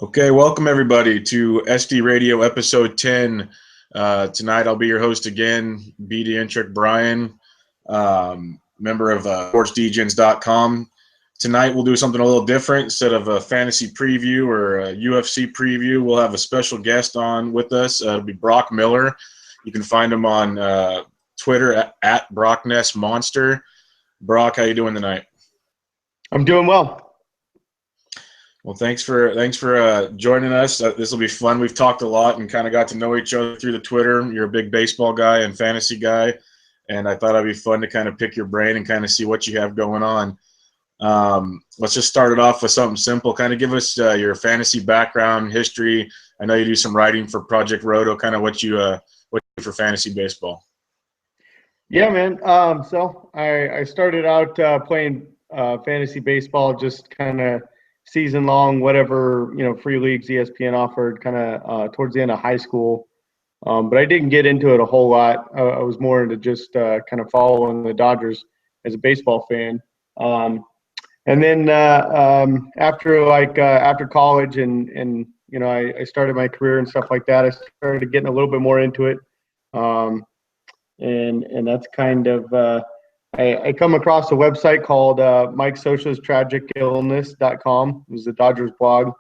Okay, welcome everybody to SD Radio episode 10. Tonight I'll be your host again, BD Brian, member of SportsDgens.com. Tonight we'll do something a little different. Instead of a fantasy preview or a UFC preview, we'll have a special guest on with us. It'll be Broc Miller. You can find him on Twitter at BrocNestMonster. Broc, how you doing tonight? I'm doing well. Well, thanks for joining us. This will be fun. We've talked a lot and kind of got to know each other through the Twitter. You're a big baseball guy and fantasy guy, and I thought it'd be fun to kind of pick your brain and kind of see what you have going on. Let's just start it off with something simple. Kind of give us your fantasy background, history. I know you do some writing for Project Roto. Kind of what you do for fantasy baseball. Yeah, man. So I started out playing fantasy baseball, just kind of season long, whatever, free leagues ESPN offered, kind of towards the end of high school. But I didn't get into it a whole lot. I was more into just kind of following the Dodgers as a baseball fan. And then after college and I started my career and stuff like that, I started getting a little bit more into it. And that's kind of I come across a website called Mike Scioscia's TragicIllness.com. It was the Dodgers blog,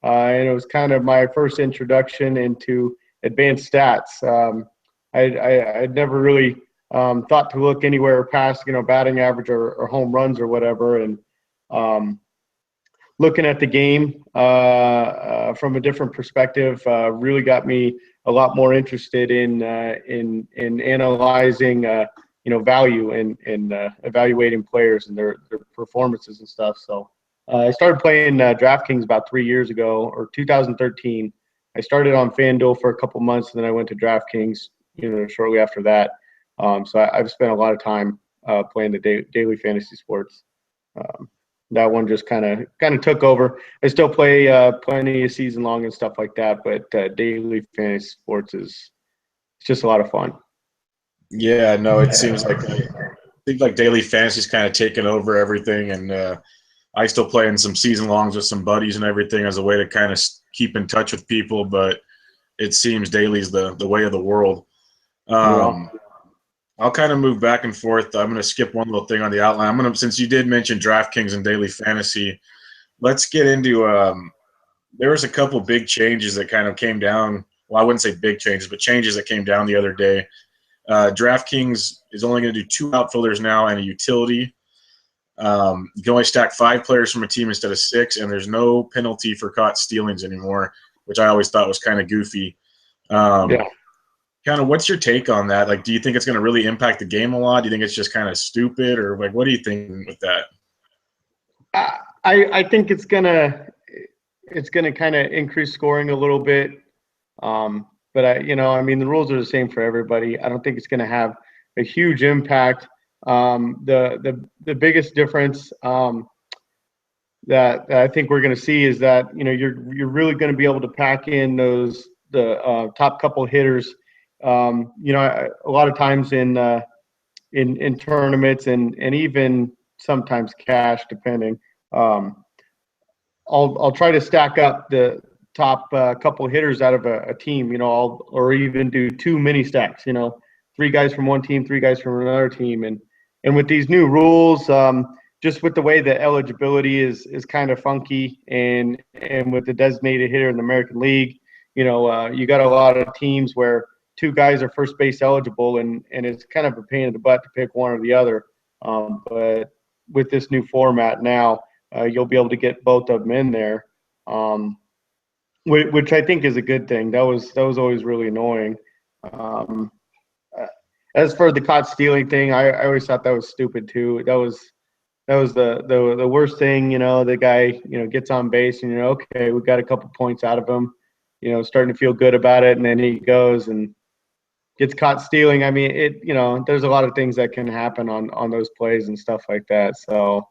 and it was kind of my first introduction into advanced stats. I'd never really thought to look anywhere past batting average or home runs or whatever, and looking at the game from a different perspective really got me a lot more interested in analyzing value and evaluating players and their performances and stuff. So I started playing DraftKings about 3 years ago, or 2013. I started on FanDuel for a couple months, and then I went to DraftKings shortly after that. So I've spent a lot of time playing the daily fantasy sports. That one just kind of took over. I still play plenty of season long and stuff like that, but daily fantasy sports it's just a lot of fun. Yeah, no, it seems like daily fantasy's kind of taken over everything, and I still play in some season longs with some buddies and everything as a way to kind of keep in touch with people. But it seems daily's the way of the world. I'll kind of move back and forth. I'm going to skip one little thing on the outline. Since you did mention DraftKings and daily fantasy, let's get into. There was a couple big changes that kind of came down. Well, I wouldn't say big changes, but changes that came down the other day. DraftKings is only going to do 2 outfielders now and a utility. You can only stack 5 players from a team instead of 6, and there's no penalty for caught stealings anymore, which I always thought was kind of goofy. Yeah. Kind of, what's your take on that? Like, do you think it's going to really impact the game a lot? Do you think it's just kind of stupid, or like, what do you think with that? I think it's gonna kind of increase scoring a little bit. But the rules are the same for everybody. I don't think it's going to have a huge impact. The biggest difference that I think we're going to see is that you're really going to be able to pack in the top couple hitters. A lot of times in tournaments and even sometimes cash, depending. I'll try to stack up the top couple hitters out of a team, or even do 2 mini stacks, 3 guys from one team, 3 guys from another team. And with these new rules, just with the way the eligibility is kind of funky, and with the designated hitter in the American League, you got a lot of teams where 2 guys are first base eligible, and it's kind of a pain in the butt to pick one or the other. But with this new format now, you'll be able to get both of them in there. Which I think is a good thing. That was always really annoying. As for the caught stealing thing, I always thought that was stupid too. That was the worst thing. The guy gets on base, and okay, we got a couple points out of him. Starting to feel good about it, and then he goes and gets caught stealing. I mean, there's a lot of things that can happen on those plays and stuff like that. So.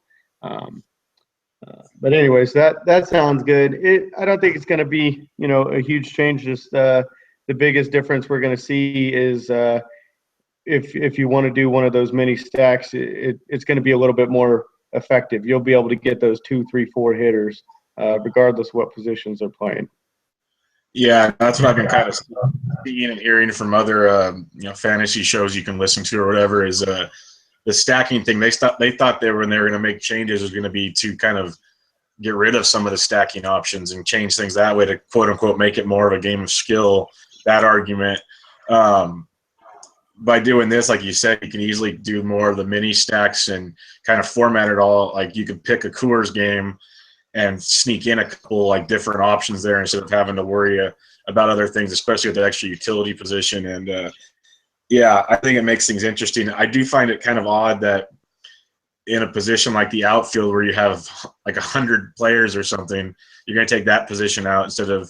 But anyways, that sounds good. I don't think it's going to be a huge change. Just the biggest difference we're going to see is if you want to do one of those mini stacks, it's going to be a little bit more effective. You'll be able to get those 2, 3, 4 hitters regardless of what positions they're playing. Yeah, that's what I've been kind of seeing and hearing from other fantasy shows you can listen to or whatever is the stacking thing. They thought when they were going to make changes was going to be to kind of get rid of some of the stacking options and change things that way to quote unquote make it more of a game of skill. That argument. By doing this, like you said, you can easily do more of the mini stacks and kind of format it all. Like you could pick a Coors game and sneak in a couple like different options there instead of having to worry about other things, especially with the extra utility position. And yeah, I think it makes things interesting. I do find it kind of odd that in a position like the outfield where you have like 100 players or something, you're going to take that position out instead of.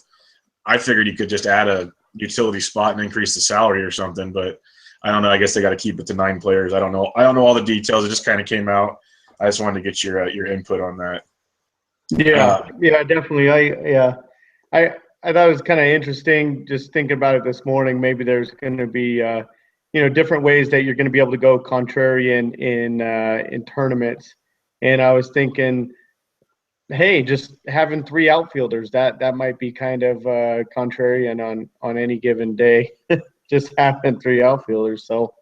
I figured you could just add a utility spot and increase the salary or something, but I don't know. I guess they got to keep it to 9 players. I don't know all the details. It just kind of came out. I just wanted to get your input on that. Yeah, definitely. I thought it was kind of interesting just thinking about it this morning. Maybe there's going to be different ways that you're going to be able to go contrarian in tournaments. And I was thinking, hey, just having 3 outfielders that might be kind of contrarian on any given day. Just having 3 outfielders. So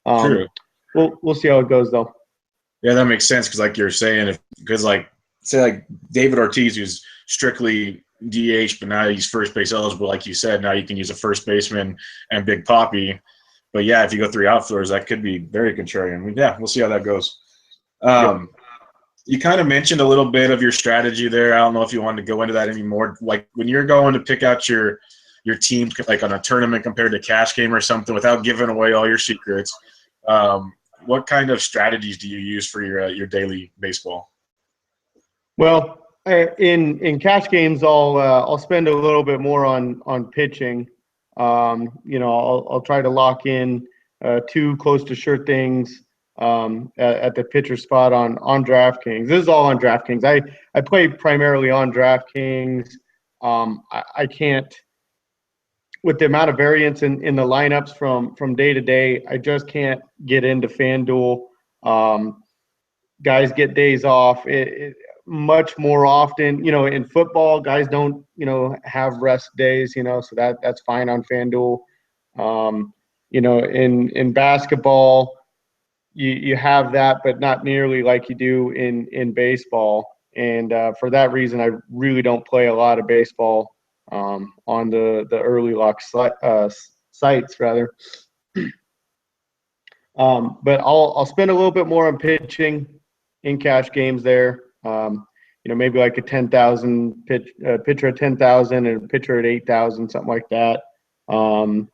True. We'll see how it goes though. Yeah, that makes sense because like you're saying, because like say like David Ortiz, who's strictly DH, but now he's first base eligible, like you said. Now you can use a first baseman and Big Papi. But yeah, if you go 3 outfielders, that could be very contrarian. Yeah, we'll see how that goes. You kind of mentioned a little bit of your strategy there. I don't know if you wanted to go into that anymore. Like when you're going to pick out your team, like on a tournament compared to cash game or something, without giving away all your secrets, what kind of strategies do you use for your daily baseball? Well, in cash games, I'll spend a little bit more on pitching. I'll try to lock in 2 close to sure things at the pitcher spot on DraftKings. This is all on DraftKings. I play primarily on DraftKings. I can't, with the amount of variance in the lineups from day to day, I just can't get into FanDuel. Guys get days off. Much more often, in football, guys don't, have rest days, so that's fine on FanDuel. In basketball, you have that, but not nearly like you do in baseball. And for that reason, I really don't play a lot of baseball on the early lock sites rather. But I'll spend a little bit more on pitching in cash games there. Maybe like a 10,000 pitcher at 10,000 and a pitcher at 8,000, something like that. And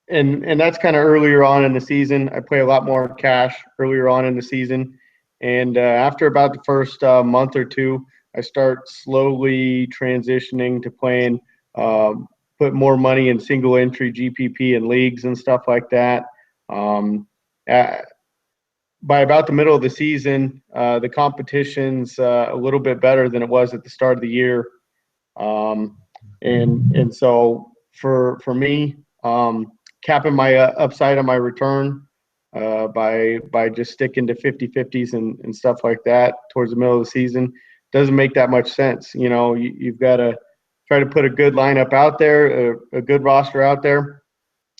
that's kind of earlier on in the season. I play a lot more cash earlier on in the season. And after about the first month or two, I start slowly transitioning to playing, put more money in single entry GPP and leagues and stuff like that. By about the middle of the season, the competition's a little bit better than it was at the start of the year. And so for me, capping my upside on my return by just sticking to 50-50s and stuff like that towards the middle of the season doesn't make that much sense. You've got to try to put a good lineup out there, a good roster out there,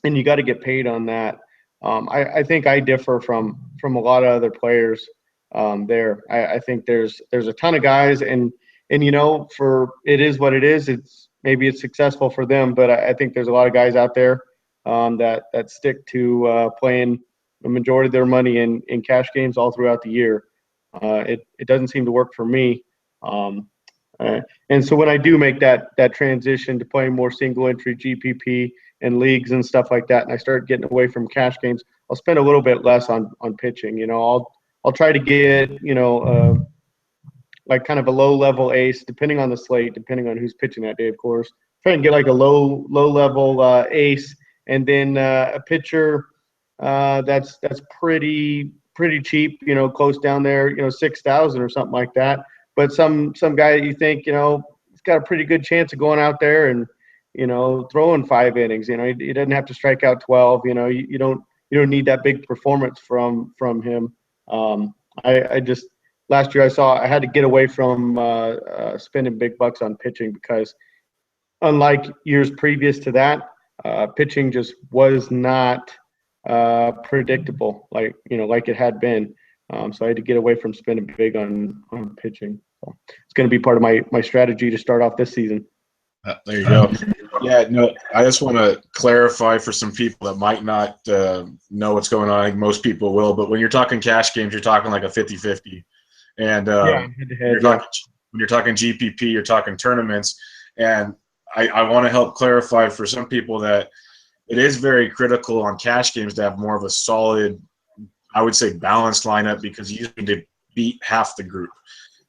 and you got to get paid on that. I think I differ from a lot of other players there. I think there's a ton of guys, and for it is what it is. Maybe it's successful for them, but I think there's a lot of guys out there that stick to playing the majority of their money in cash games all throughout the year. It doesn't seem to work for me. And so when I do make that transition to playing more single entry GPP and leagues and stuff like that, and I start getting away from cash games, I'll spend a little bit less on pitching. I'll try to get like kind of a low level ace, depending on the slate, depending on who's pitching that day, of course. Try and get like a low level ace, and then a pitcher that's pretty cheap, close down there, 6,000 or something like that. But some guy that you think, he's got a pretty good chance of going out there and, throwing 5 innings. He doesn't have to strike out 12. You don't need that big performance from him. I just last year I had to get away from spending big bucks on pitching because unlike years previous to that, pitching just was not predictable like it had been. So I had to get away from spending big on pitching. So it's going to be part of my strategy to start off this season. There you go. Yeah, no, I just want to clarify for some people that might not know what's going on. I think most people will, but when you're talking cash games, you're talking like a 50-50. And when you're talking GPP, you're talking tournaments. And I want to help clarify for some people that it is very critical on cash games to have more of a solid, I would say, balanced lineup because you need to beat half the group.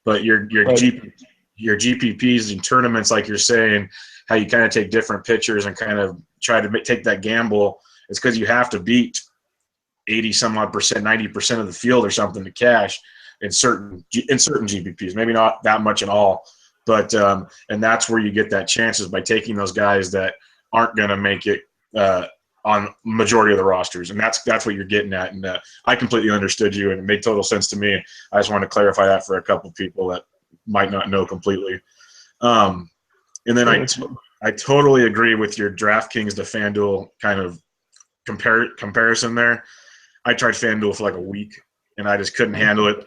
But your GPPs in tournaments, like you're saying, how you kind of take different pitchers and kind of try to take that gamble, it's because you have to beat 80-some-odd percent, 90% of the field or something to cash in certain GPPs. Maybe not that much at all, but and that's where you get that chances by taking those guys that aren't going to make it on majority of the rosters, and that's what you're getting at. And I completely understood you, and it made total sense to me. I just wanted to clarify that for a couple people that might not know completely. And then I totally agree with your DraftKings to FanDuel kind of comparison there. I tried FanDuel for like a week, and I just couldn't handle it.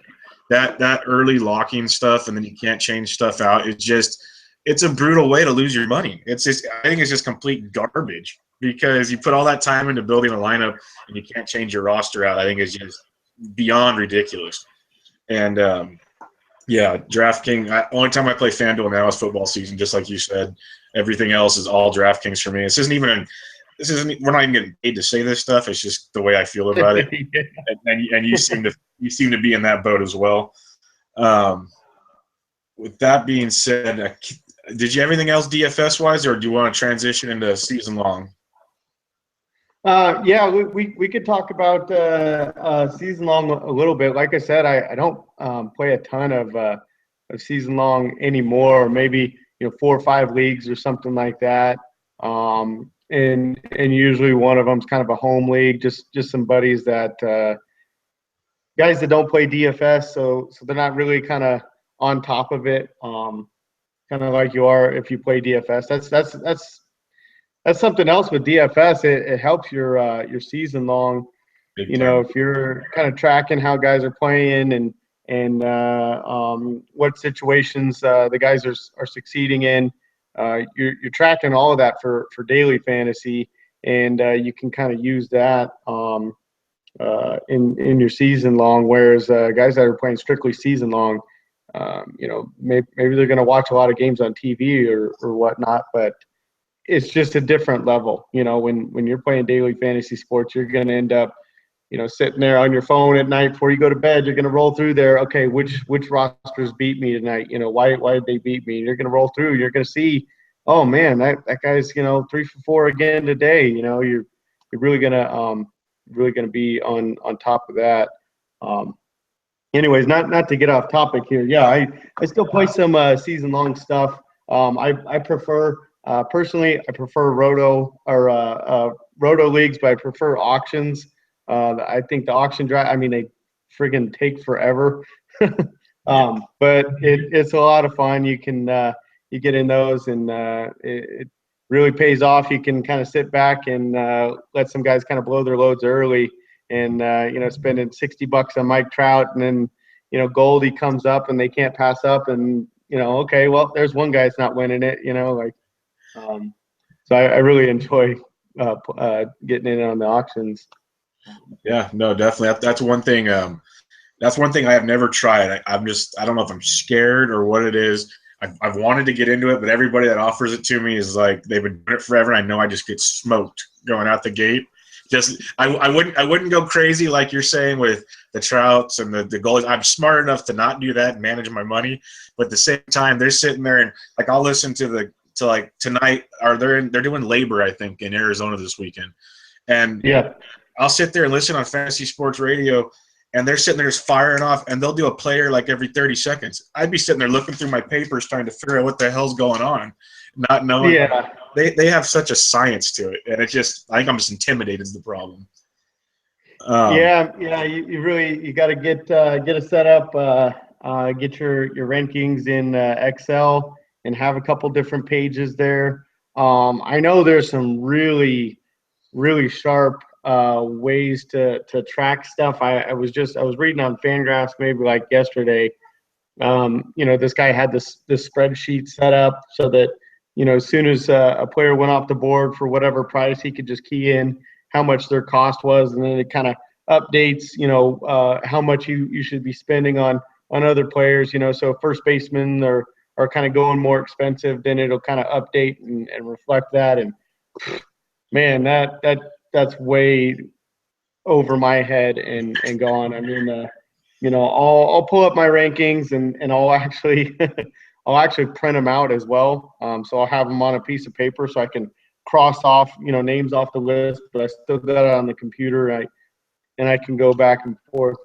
That early locking stuff, and then you can't change stuff out. It's a brutal way to lose your money. I think it's just complete garbage because you put all that time into building a lineup and you can't change your roster out. I think it's just beyond ridiculous. And yeah, DraftKings. Only time I play FanDuel now is football season, just like you said. Everything else is all DraftKings for me. We're not even getting paid to say this stuff. It's just the way I feel about it. Yeah. And you seem to be in that boat as well. With that being said, did you have anything else DFS wise, or do you want to transition into season long? Yeah, we could talk about season long a little bit. Like I said, I don't play a ton of season long anymore. Maybe 4 or 5 leagues or something like that. And usually one of them's kind of a home league, just some buddies that guys that don't play DFS, so they're not really kind of on top of it. Kind of like you are if you play DFS. That's something else with DFS. It helps your season long. If you're kind of tracking how guys are playing and what situations the guys are succeeding in, you're tracking all of that for daily fantasy, and you can kind of use that in your season long. Whereas guys that are playing strictly season long, maybe they're going to watch a lot of games on TV or whatnot, but it's just a different level. When you're playing daily fantasy sports, you're going to end up, sitting there on your phone at night before you go to bed. You're going to roll through there. Okay, which rosters beat me tonight? Why did they beat me? You're going to roll through. You're going to see, oh man, that guy's 3 for 4 again today. You're really going to be on top of that. Anyways, not to get off topic here. Yeah, I still play some season long stuff. I prefer. Personally, I prefer roto leagues, but I prefer auctions. I think the auction draft, they friggin' take forever. But it's a lot of fun. You can you get in those, and it really pays off. You can kind of sit back and let some guys kind of blow their loads early, and spending $60 on Mike Trout, and then Goldie comes up and they can't pass up, and okay, well, there's one guy's not winning it. So I really enjoy getting in on the auctions. Yeah, no, definitely. That's one thing. That's one thing I have never tried. I don't know if I'm scared or what it is. I've wanted to get into it, but everybody that offers it to me is like they've been doing it forever. I know I just get smoked going out the gate. I wouldn't go crazy like you're saying with the Trouts and the goalies. I'm smart enough to not do that and manage my money, but at the same time, they're sitting there and like I'll listen to like tonight. They're doing labor, I think, in Arizona this weekend, and yeah, I'll sit there and listen on Fantasy Sports Radio, and they're sitting there just firing off, and they'll do a player like every 30 seconds. I'd be sitting there looking through my papers trying to figure out what the hell's going on, not knowing. Yeah. They have such a science to it, and I think I'm just intimidated is the problem. You really got to get it set up get your rankings in Excel and have a couple different pages there. I know there's some really sharp ways to track stuff. I was reading on Fangraphs maybe like yesterday. This guy had this spreadsheet set up so that as soon as a player went off the board for whatever price, he could just key in how much their cost was, and then it kind of updates how much you should be spending on other players. So first basemen are kind of going more expensive, then it'll kind of update and reflect that. And man, that's way over my head and gone. I mean, I'll pull up my rankings and I'll actually I'll actually print them out as well. So I'll have them on a piece of paper so I can cross off names off the list, but I still got it on the computer. And I can go back and forth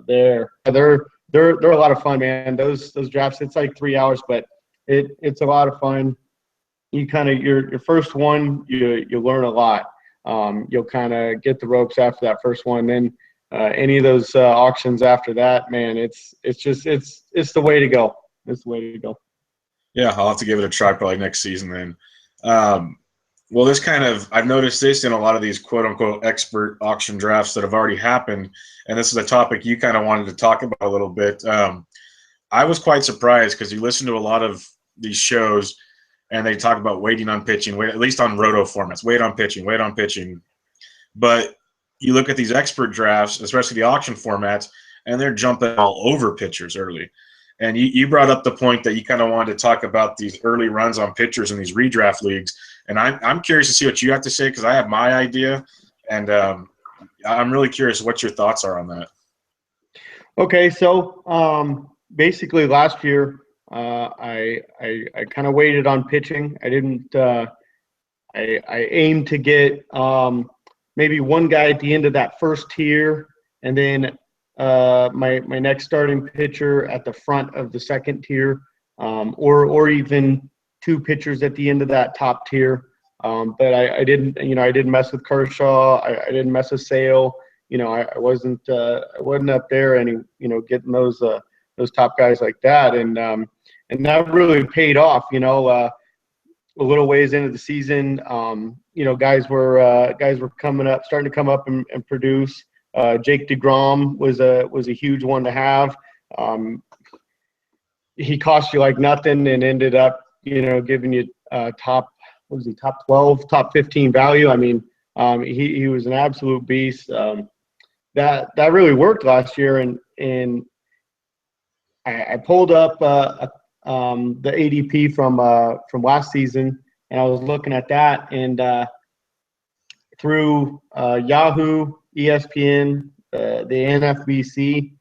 there. They're a lot of fun, man. Those drafts, it's like 3 hours, but it's a lot of fun. You kind of your first one, you learn a lot. You'll kind of get the ropes after that first one. Then any of those auctions after that, man, it's the way to go. It's the way to go. Yeah, I'll have to give it a try probably next season then. Well, I've noticed this in a lot of these quote unquote expert auction drafts that have already happened. And this is a topic you kind of wanted to talk about a little bit. I was quite surprised because you listen to a lot of these shows and they talk about waiting on pitching, at least on roto formats, wait on pitching. But you look at these expert drafts, especially the auction formats, and they're jumping all over pitchers early. And you brought up the point that you kind of wanted to talk about these early runs on pitchers in these redraft leagues. And I'm curious to see what you have to say because I have my idea. And I'm really curious what your thoughts are on that. Okay, so basically last year I kind of waited on pitching. I didn't. I aimed to get maybe one guy at the end of that first tier, and then my next starting pitcher at the front of the second tier, or even two pitchers at the end of that top tier. But I didn't mess with Kershaw. I didn't mess with Sale. I wasn't up there any getting those top guys like that, and that really paid off. A little ways into the season, guys were coming up, starting to come up and produce. Jake DeGrom was a huge one to have. He cost you like nothing and ended up giving you top 12, top 15 value. I mean, he was an absolute beast. That really worked last year, and I pulled up the ADP from last season, and I was looking at that, and through Yahoo, ESPN, the NFBC,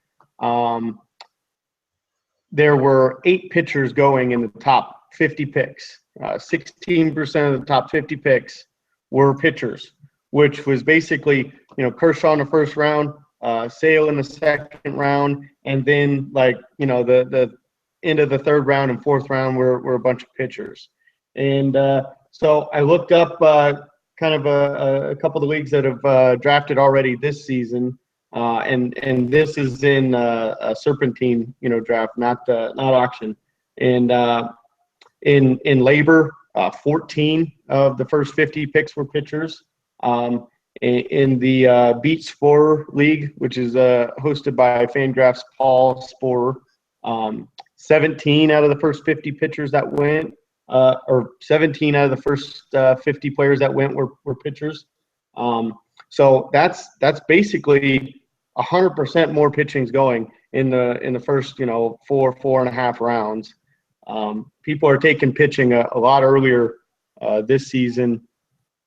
there were 8 pitchers going in the top 50 picks. 16% of the top 50 picks were pitchers, which was basically Kershaw in the first round, Sale in the second round, and then the end of the third round and fourth round were a bunch of pitchers. And so I looked up kind of a couple of the leagues that have drafted already this season, and this is in a serpentine draft, not auction. And in labor, 14 of the first 50 picks were pitchers. In the Beat Sporer League, which is hosted by Fangraphs' Paul Sporer, 17 out of the first 50 pitchers that went, or 17 out of the first 50 players that went were pitchers. So that's basically 100% more pitchings going in the first 4.5 rounds. People are taking pitching a lot earlier this season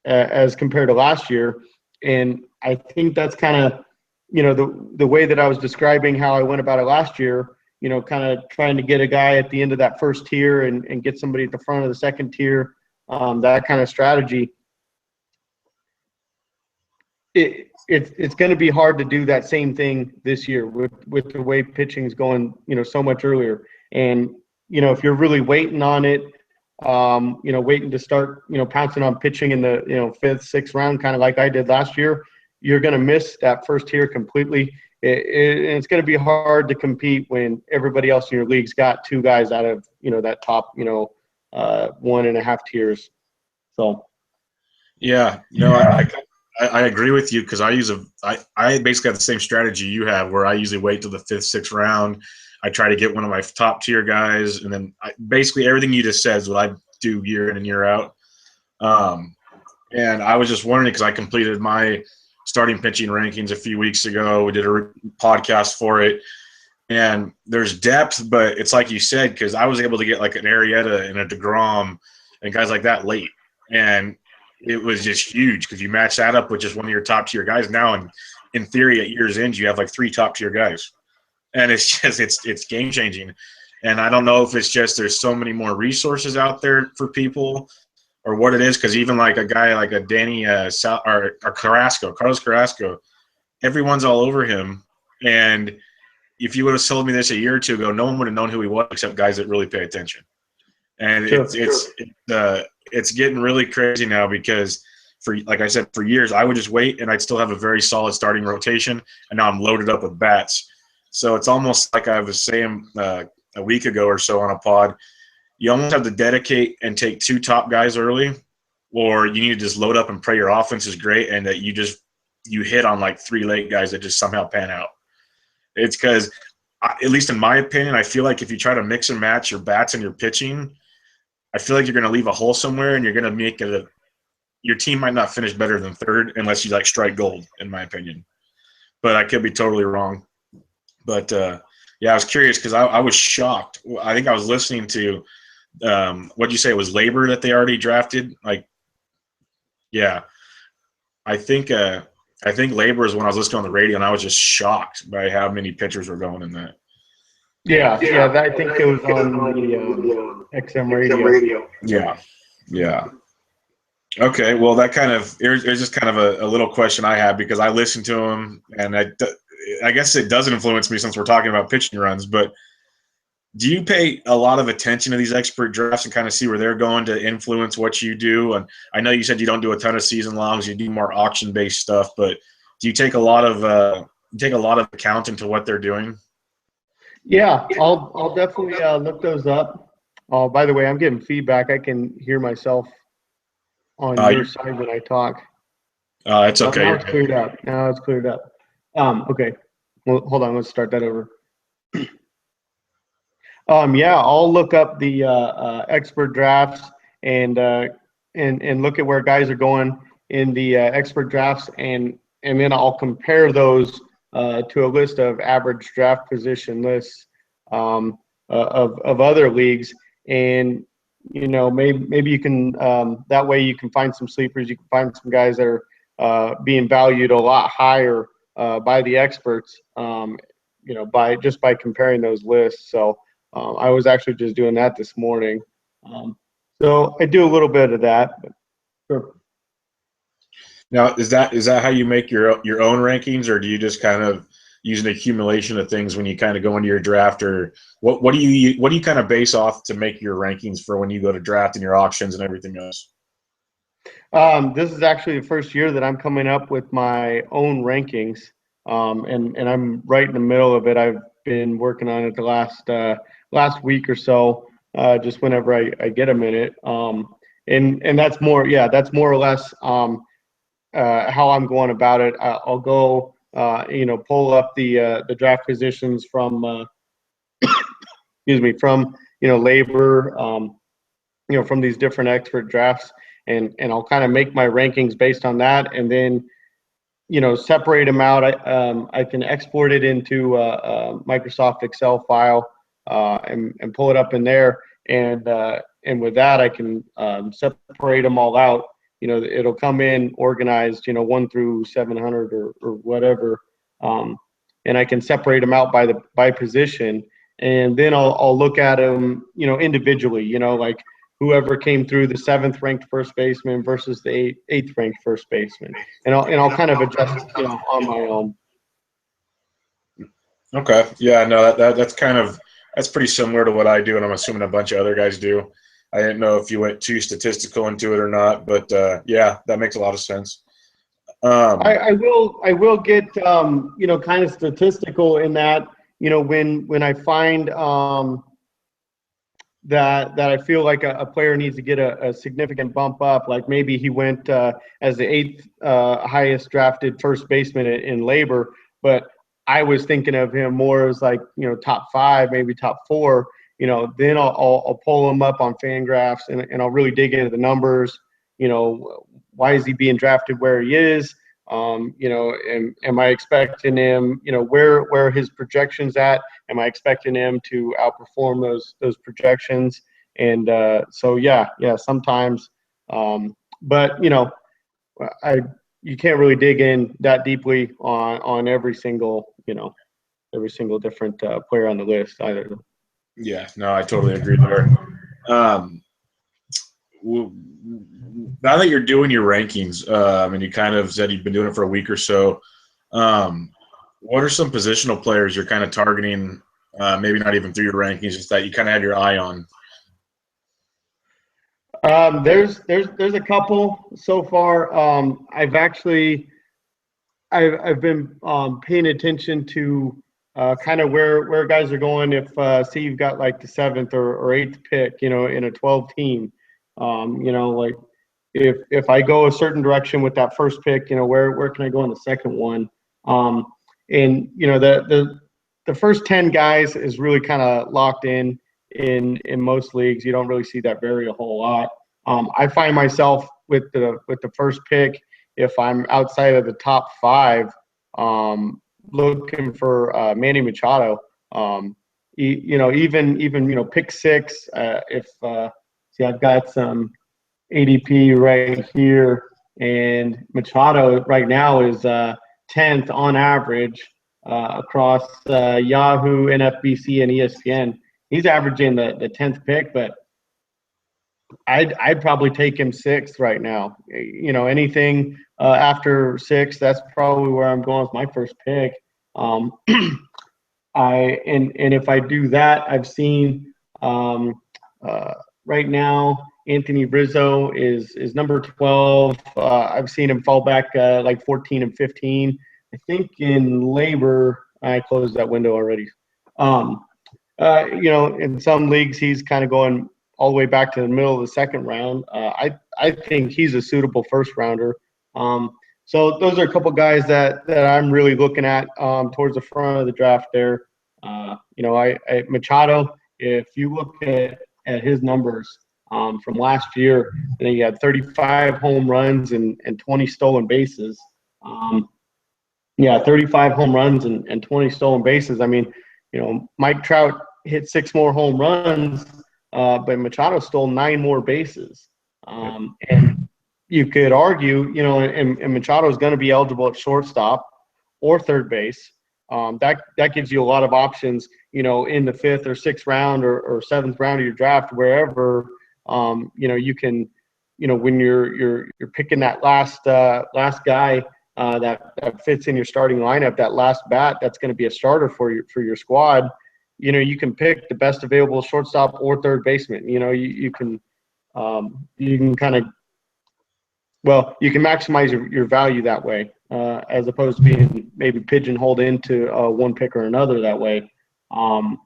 as compared to last year, and I think that's kind of the way that I was describing how I went about it last year. Kind of trying to get a guy at the end of that first tier and get somebody at the front of the second tier, that kind of strategy. It's going to be hard to do that same thing this year with the way pitching is going, so much earlier. And, if you're really waiting on it, waiting to start, pouncing on pitching in the, 5th, 6th round, kind of like I did last year, you're going to miss that first tier completely. It's going to be hard to compete when everybody else in your league's got two guys out of, that top, 1.5 tiers. So. Yeah, I agree with you because I basically have the same strategy you have where I usually wait till the 5th, 6th round. I try to get one of my top tier guys, and then basically everything you just said is what I do year in and year out. And I was just wondering because I completed my starting pitching rankings a few weeks ago. We did a podcast for it, and there's depth, but it's like you said, because I was able to get like an Arrieta and a DeGrom and guys like that late, and it was just huge because you match that up with just one of your top tier guys. Now, in theory, at year's end, you have like 3 top tier guys, and it's just it's game changing. And I don't know if it's just there's so many more resources out there for people, or what it is. Because even like a guy like a Danny or Carlos Carrasco, everyone's all over him. And if you would have told me this a year or two ago, no one would have known who he was except guys that really pay attention. And it's getting really crazy now because, like I said, for years I would just wait and I'd still have a very solid starting rotation, and now I'm loaded up with bats. So it's almost like I was saying a week ago or so on a pod, you almost have to dedicate and take 2 top guys early, or you need to just load up and pray your offense is great and that you hit on like 3 late guys that just somehow pan out. It's because, at least in my opinion, I feel like if you try to mix and match your bats and your pitching, I feel like you're going to leave a hole somewhere, and you're going to make it your team might not finish better than 3rd unless you like strike gold, in my opinion. But I could be totally wrong. But yeah, I was curious because I was shocked. I think I was listening to what'd you say, it was Labor that they already drafted? Like, yeah, I think Labor is when I was listening on the radio, and I was just shocked by how many pitchers were going in that. Yeah, I think it was on the XM radio. Yeah. Okay, well, that kind of there's just kind of a little question I have because I listened to him, and I guess it does influence me since we're talking about pitching runs. But do you pay a lot of attention to these expert drafts and kind of see where they're going to influence what you do? And I know you said you don't do a ton of season longs; you do more auction-based stuff. But do you take a lot of account into what they're doing? Yeah, I'll definitely look those up. By the way, I'm getting feedback. I can hear myself on your side when I talk. It's okay. Now it's cleared up. Okay. Well, hold on. Let's start that over. Yeah, I'll look up the expert drafts and look at where guys are going in the expert drafts, and then I'll compare those to a list of average draft position lists of other leagues, and maybe you can that way you can find some sleepers. You can find some guys that are being valued a lot higher by the experts, by comparing those lists. So I was actually just doing that this morning. So I do a little bit of that. But sure. Now, is that how you make your own rankings, or do you just kind of use an accumulation of things when you kind of go into your draft, or what do you kind of base off to make your rankings for when you go to draft and your auctions and everything else? This is actually the first year that I'm coming up with my own rankings, and I'm right in the middle of it. I've been working on it the last week or so, just whenever I get a minute, and that's more or less how I'm going about it. I'll go, pull up the draft positions from, from Labor, from these different expert drafts, and I'll kind of make my rankings based on that, and then separate them out. I can export it into a Microsoft Excel file and pull it up in there, and with that I can separate them all out. It'll come in organized, 1 through 700 or whatever, and I can separate them out by position, and then I'll look at them, individually, like whoever came through the 7th ranked first baseman versus the 8th ranked first baseman, and I'll kind of adjust, on my own. Okay, yeah, no, that's pretty similar to what I do, and I'm assuming a bunch of other guys do. I didn't know if you went too statistical into it or not, but yeah, that makes a lot of sense. I will get kind of statistical in that, when I find that I feel like a player needs to get a significant bump up, like maybe he went as the 8th highest drafted first baseman in labor, but I was thinking of him more as like, top 5, maybe top 4, then I'll pull him up on Fangraphs and I'll really dig into the numbers. Why is he being drafted where he is? Am I expecting him, where his projections at? Am I expecting him to outperform those projections? And so sometimes, but you can't really dig in that deeply on every single different player on the list either. Yeah, no, I totally agree there. Now that you're doing your rankings, and you kind of said you've been doing it for a week or so, what are some positional players you're kind of targeting? Maybe not even through your rankings, just that you kind of have your eye on. There's a couple so far. I've been paying attention to kind of where guys are going. If say you've got like the 7th or 8th pick, in a 12 team, like if I go a certain direction with that first pick, where can I go in the second one? And the first 10 guys is really kind of locked in most leagues. You don't really see that vary a whole lot. I find myself with the first pick, if I'm outside of the top 5, looking for Manny Machado. Even pick 6. See, I've got some ADP right here, and Machado right now is 10th on average across Yahoo, NFBC, and ESPN. He's averaging the 10th pick, but I'd probably take him 6th right now. Anything after 6, that's probably where I'm going with my first pick. And if I do that, I've seen right now Anthony Rizzo is number 12. I've seen him fall back like 14 and 15. I think in labor, I closed that window already. In some leagues, he's kind of going all the way back to the middle of the second round. I think he's a suitable first rounder. So those are a couple guys that I'm really looking at towards the front of the draft there. Machado, if you look at his numbers from last year, and he had 35 home runs and 20 stolen bases. 35 home runs and 20 stolen bases. I mean, Mike Trout hit 6 more home runs, but Machado stole 9 more bases. And you could argue, and Machado is going to be eligible at shortstop or third base. That gives you a lot of options, in the 5th or 6th round or 7th round of your draft, wherever, you can, when you're picking that last guy that fits in your starting lineup, that last bat that's going to be a starter for your squad. You can pick the best available shortstop or third baseman. You can kind of, you can maximize your value that way, as opposed to being maybe pigeonholed into one pick or another that way. So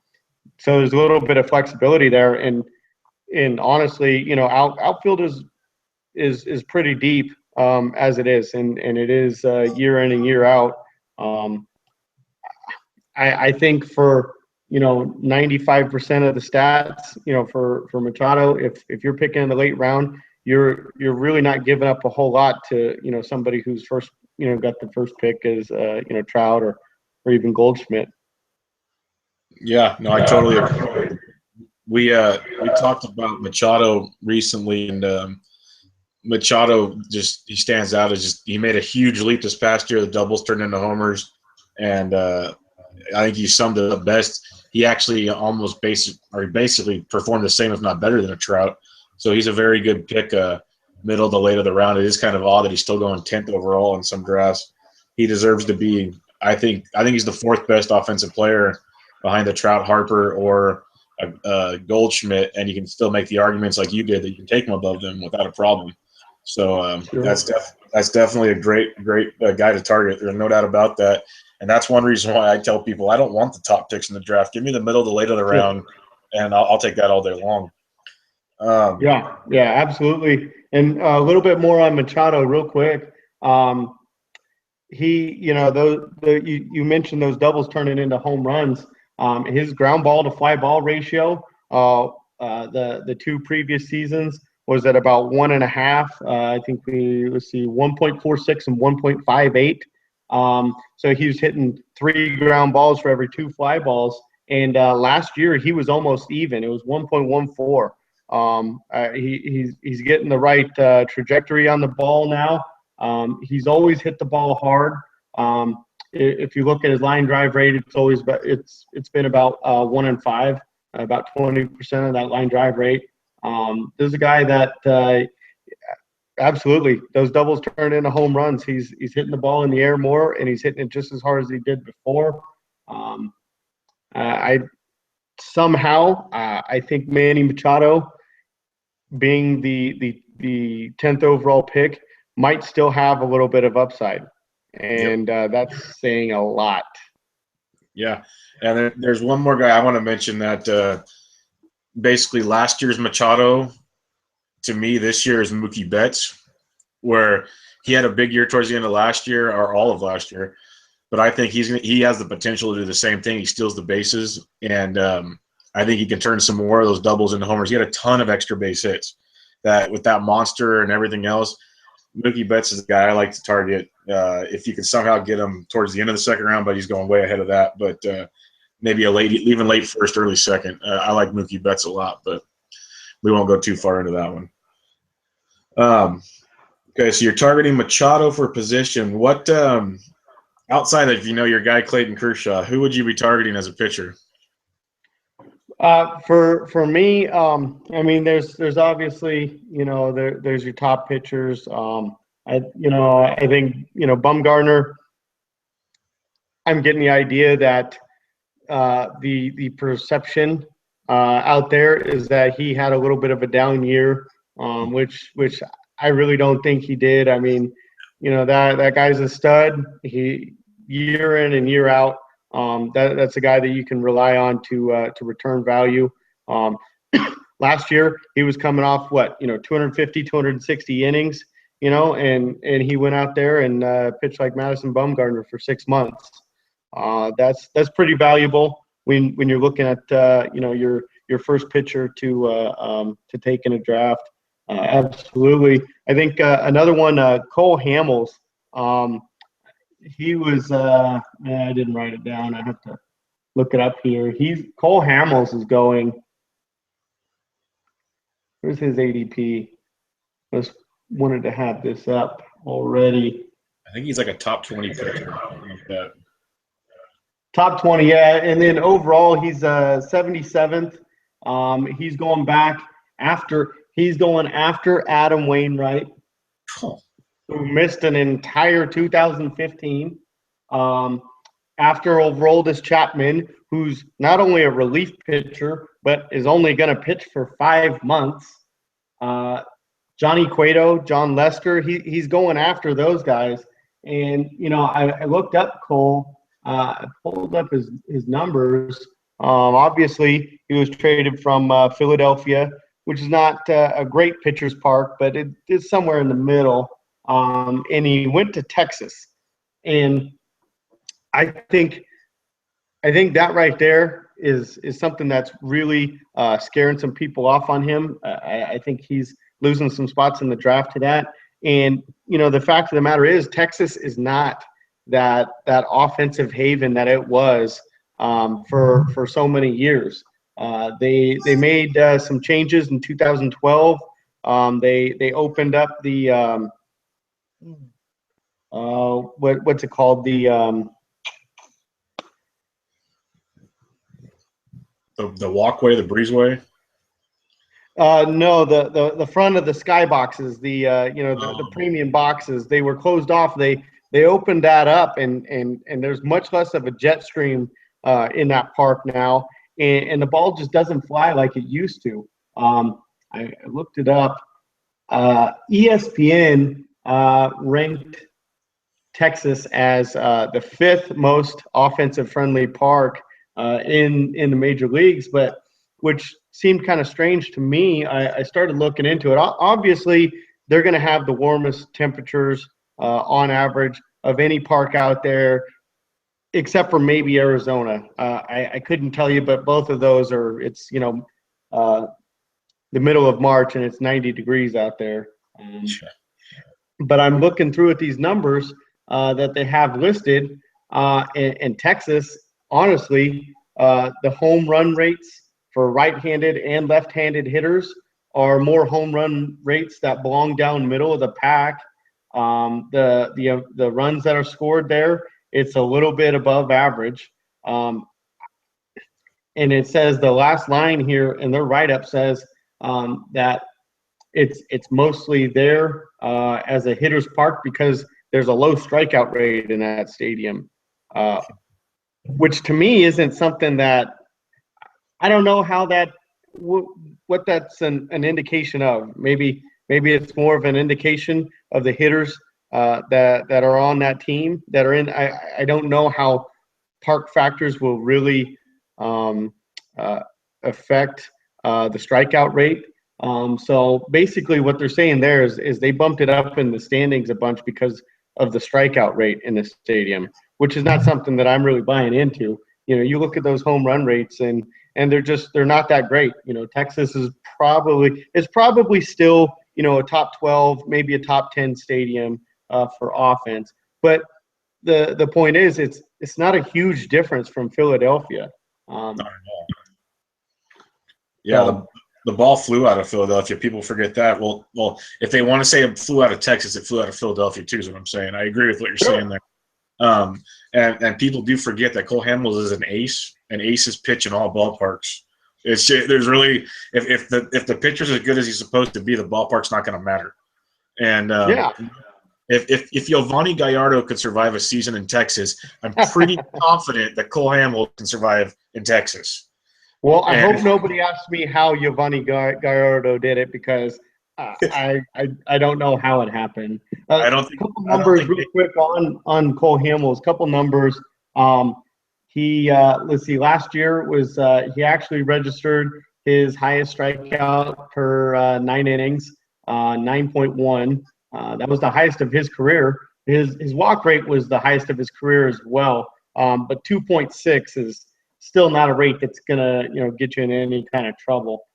there's a little bit of flexibility there, and honestly, outfield is pretty deep as it is, and it is year in and year out. I think for 95% of the stats, for Machado, if you're picking in the late round, you're really not giving up a whole lot to somebody who's first got the first pick as Trout or even Goldschmidt. Yeah, no, I totally agree. We talked about Machado recently, and Machado he stands out as he made a huge leap this past year. The doubles turned into homers, and I think he summed it up best. He actually basically performed the same, if not better, than a Trout. So he's a very good pick, middle to late of the round. It is kind of odd that he's still going 10th overall in some drafts. He deserves to be. I think he's the 4th best offensive player behind the Trout, Harper, or Goldschmidt, and you can still make the arguments like you did that you can take him above them without a problem. So Sure. that's definitely a great guy to target. There's no doubt about that. And that's one reason why I tell people I don't want the top picks in the draft. Give me the middle to late of the round, and I'll take that all day long. Yeah, absolutely. And a little bit more on Machado, real quick. He, you mentioned those doubles turning into home runs. His ground ball to fly ball ratio, the two previous seasons was at about 1.5. I think 1.46 and 1.58. So he was hitting 3 ground balls for every 2 fly balls. And last year he was almost even. It was 1.14. He's getting the right trajectory on the ball now. He's always hit the ball hard. If you look at his line drive rate, it's been about 1 in 5, about 20% of that line drive rate. There's a guy that absolutely those doubles turn into home runs. He's hitting the ball in the air more, and he's hitting it just as hard as he did before. I think Manny Machado, being the 10th overall pick, might still have a little bit of upside, and that's saying a lot. Yeah, and then there's one more guy I want to mention that basically last year's Machado, to me, this year is Mookie Betts, where he had a big year towards the end of last year, or all of last year, but I think he has the potential to do the same thing. He steals the bases, and I think he can turn some more of those doubles into homers. He had a ton of extra base hits. That with that monster and everything else, Mookie Betts is the guy I like to target. If you can somehow get him towards the end of the second round, but he's going way ahead of that. But maybe even late first, early second. I like Mookie Betts a lot, but we won't go too far into that one. Okay, so you're targeting Machado for position. What outside of your guy Clayton Kershaw, who would you be targeting as a pitcher? For me, I mean, there's obviously there's your top pitchers. I think Bumgarner. I'm getting the idea that the perception out there is that he had a little bit of a down year, which I really don't think he did. I mean, that guy's a stud. He year in and year out. That's a guy that you can rely on to return value. Last year he was coming off 250, 260 innings, and he went out there and pitched like Madison Bumgarner for 6 months. That's pretty valuable when you're looking at your first pitcher to take in a draft. Absolutely. I think another one, Cole Hamels. He was I didn't write it down. I have to look it up here. Cole Hamels is going. Where's his ADP? I just wanted to have this up already. I think he's like a top 20 pitcher. Like that. Top 20, yeah. And then overall, he's 77th. He's going after Adam Wainwright, who missed an entire 2015. After Aroldis Chapman, who's not only a relief pitcher, but is only going to pitch for 5 months. Johnny Cueto, John Lester, he's going after those guys. And, I looked up Cole. I pulled up his numbers. Obviously, he was traded from Philadelphia, which is not a great pitcher's park, but it is somewhere in the middle. And he went to Texas. And I think that right there is something that's really scaring some people off on him. I think he's losing some spots in the draft to that. And, the fact of the matter is Texas is not that offensive haven that it was for so many years. They made some changes in 2012. They opened up the what's it called, the walkway, the breezeway. No, the front of the sky boxes, the premium boxes, they were closed off. They opened that up, and there's much less of a jet stream in that park now, and the ball just doesn't fly like it used to. I looked it up. ESPN ranked Texas as the 5th most offensive-friendly park in the major leagues, but which seemed kind of strange to me. I started looking into it. Obviously, they're going to have the warmest temperatures on average of any park out there, except for maybe Arizona. I couldn't tell you, but both of those are, it's, the middle of March and it's 90 degrees out there. But I'm looking through at these numbers that they have listed, and Texas, honestly, the home run rates for right-handed and left-handed hitters are more home run rates that belong down middle of the pack. The runs that are scored there, it's a little bit above average. And it says the last line here in their write-up says that it's mostly there as a hitter's park because there's a low strikeout rate in that stadium, which to me isn't something that I don't know how that what that's an indication of. Maybe it's more of an indication of the hitters that are on that team that are in. I don't know how park factors will really affect the strikeout rate. So basically what they're saying there is they bumped it up in the standings a bunch because of the strikeout rate in the stadium, which is not something that I'm really buying into. You look at those home run rates and they're not that great. Texas is probably still, a top 12, maybe a top 10 stadium for offense. But the point is it's not a huge difference from Philadelphia. Not at all. Yeah, the ball flew out of Philadelphia. People forget that. Well, if they want to say it flew out of Texas, it flew out of Philadelphia too, is what I'm saying. I agree with what you're saying there. And people do forget that Cole Hamels is an ace, and aces pitch in all ballparks. There's really if the pitcher's as good as he's supposed to be, the ballpark's not going to matter. And if Giovanni Gallardo could survive a season in Texas, I'm pretty confident that Cole Hamels can survive in Texas. Well, I hope nobody asks me how Giovanni Gallardo did it because I don't know how it happened. I don't think. A couple numbers real quick on Cole Hamels. A couple numbers. Let's see. Last year was he actually registered his highest strikeout per 9 innings, 9.1. That was the highest of his career. His walk rate was the highest of his career as well. But 2.6 is still not a rate that's gonna get you in any kind of trouble.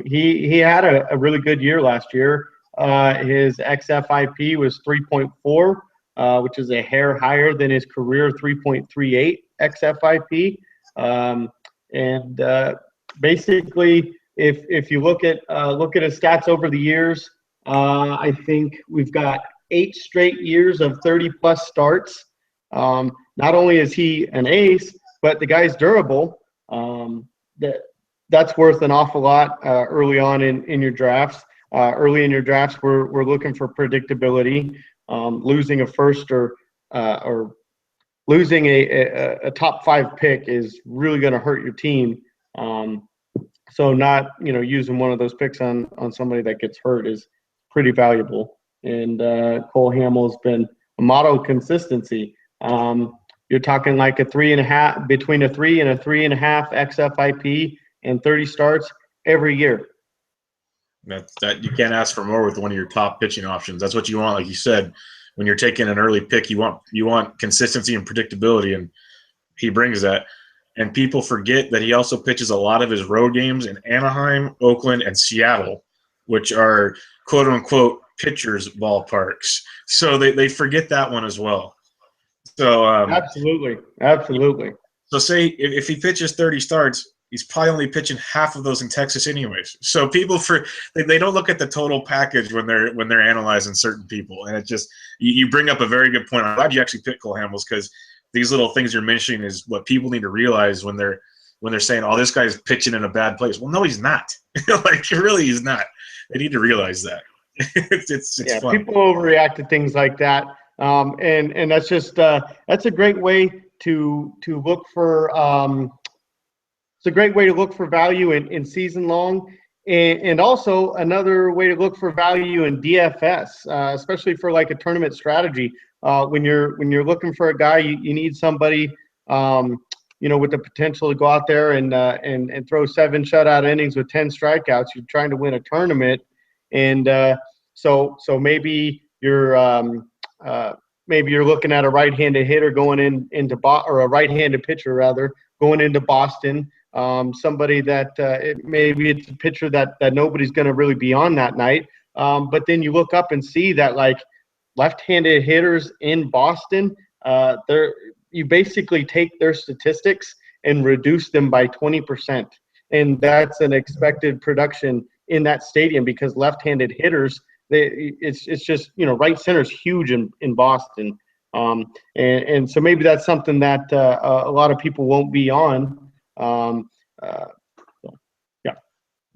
He had a really good year last year. His XFIP was 3.4, which is a hair higher than his career 3.38 XFIP. Basically, if you look at his stats over the years, I think we've got 8 straight years of 30-plus starts. Not only is he an ace, but the guy's durable. That's worth an awful lot early on in your drafts. Early in your drafts, we're looking for predictability. Losing a first or losing a top 5 pick is really going to hurt your team. So not using one of those picks on somebody that gets hurt is pretty valuable. And Cole Hamels been a model of consistency. You're talking like between a 3 and a 3.5 XFIP and 30 starts every year. That you can't ask for more with one of your top pitching options. That's what you want, like you said. When you're taking an early pick, you want consistency and predictability, and he brings that. And people forget that he also pitches a lot of his road games in Anaheim, Oakland, and Seattle, which are quote unquote pitchers' ballparks. So they forget that one as well. So absolutely. So say if he pitches 30 starts, he's probably only pitching half of those in Texas anyways. So people they don't look at the total package when they're analyzing certain people. And it just you bring up a very good point. I'm glad you actually picked Cole Hamels because these little things you're mentioning is what people need to realize when they're saying, "Oh, this guy's pitching in a bad place." Well, no, he's not. Like really, he's not. They need to realize that. it's fun. People overreact to things like that. And that's just that's a great way to look for it's a great way to look for value in season long. And also another way to look for value in DFS, especially for like a tournament strategy. When you're looking for a guy, you need somebody, with the potential to go out there and throw 7 shutout innings with 10 strikeouts. You're trying to win a tournament, and so maybe you're looking at a right-handed hitter going into or a right-handed pitcher rather going into Boston. Somebody that maybe it's a pitcher that nobody's going to really be on that night. But then you look up and see that like left-handed hitters in Boston, you basically take their statistics and reduce them by 20%. And that's an expected production in that stadium because left-handed hitters, it's just, right center is huge in Boston. And so maybe that's something that a lot of people won't be on. Yeah.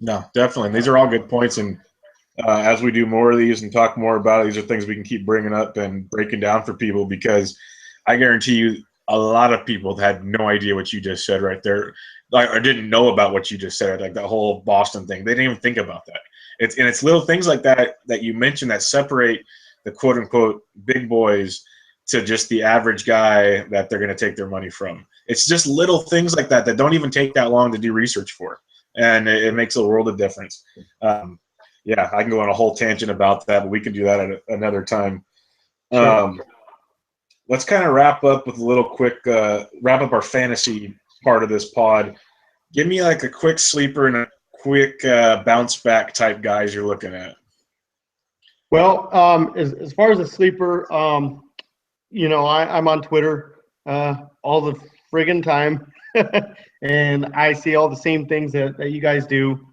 No, definitely. These are all good points. And as we do more of these and talk more about it, these are things we can keep bringing up and breaking down for people, because I guarantee you a lot of people had no idea what you just said right there, or didn't know about what you just said, like that whole Boston thing. They didn't even think about that. It's little things like that you mentioned that separate the quote unquote big boys to just the average guy that they're going to take their money from. It's just little things like that don't even take that long to do research for, and it makes a world of difference. Yeah, I can go on a whole tangent about that, but we can do that at another time. Sure. Let's kind of wrap up with a little quick wrap up our fantasy part of this pod. Give me like a quick sleeper and a quick bounce back type guys you're looking at. Well, as far as a sleeper, I'm on Twitter all the friggin' time, and I see all the same things that you guys do.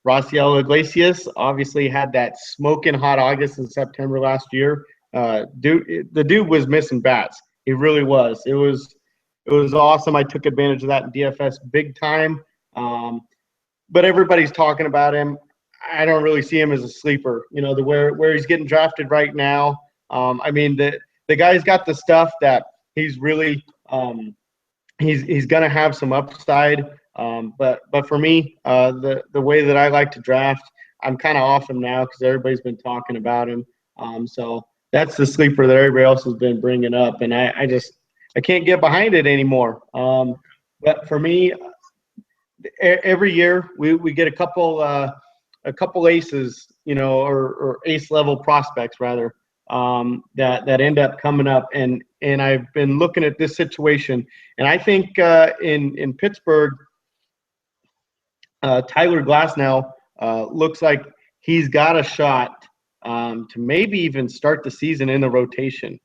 Raciel Iglesias obviously had that smoking hot August and September last year. The dude was missing bats. He really was. It was awesome. I took advantage of that in DFS big time. But everybody's talking about him. I don't really see him as a sleeper. Where he's getting drafted right now. The guy's got the stuff that he's really he's going to have some upside. But for me, the way that I like to draft, I'm kind of off him now because everybody's been talking about him. So that's the sleeper that everybody else has been bringing up, and I can't get behind it anymore. But for me, every year we get a couple aces, or ace level prospects rather. That end up coming up, and I've been looking at this situation, and I think in Pittsburgh, Tyler Glasnow looks like he's got a shot to maybe even start the season in the rotation.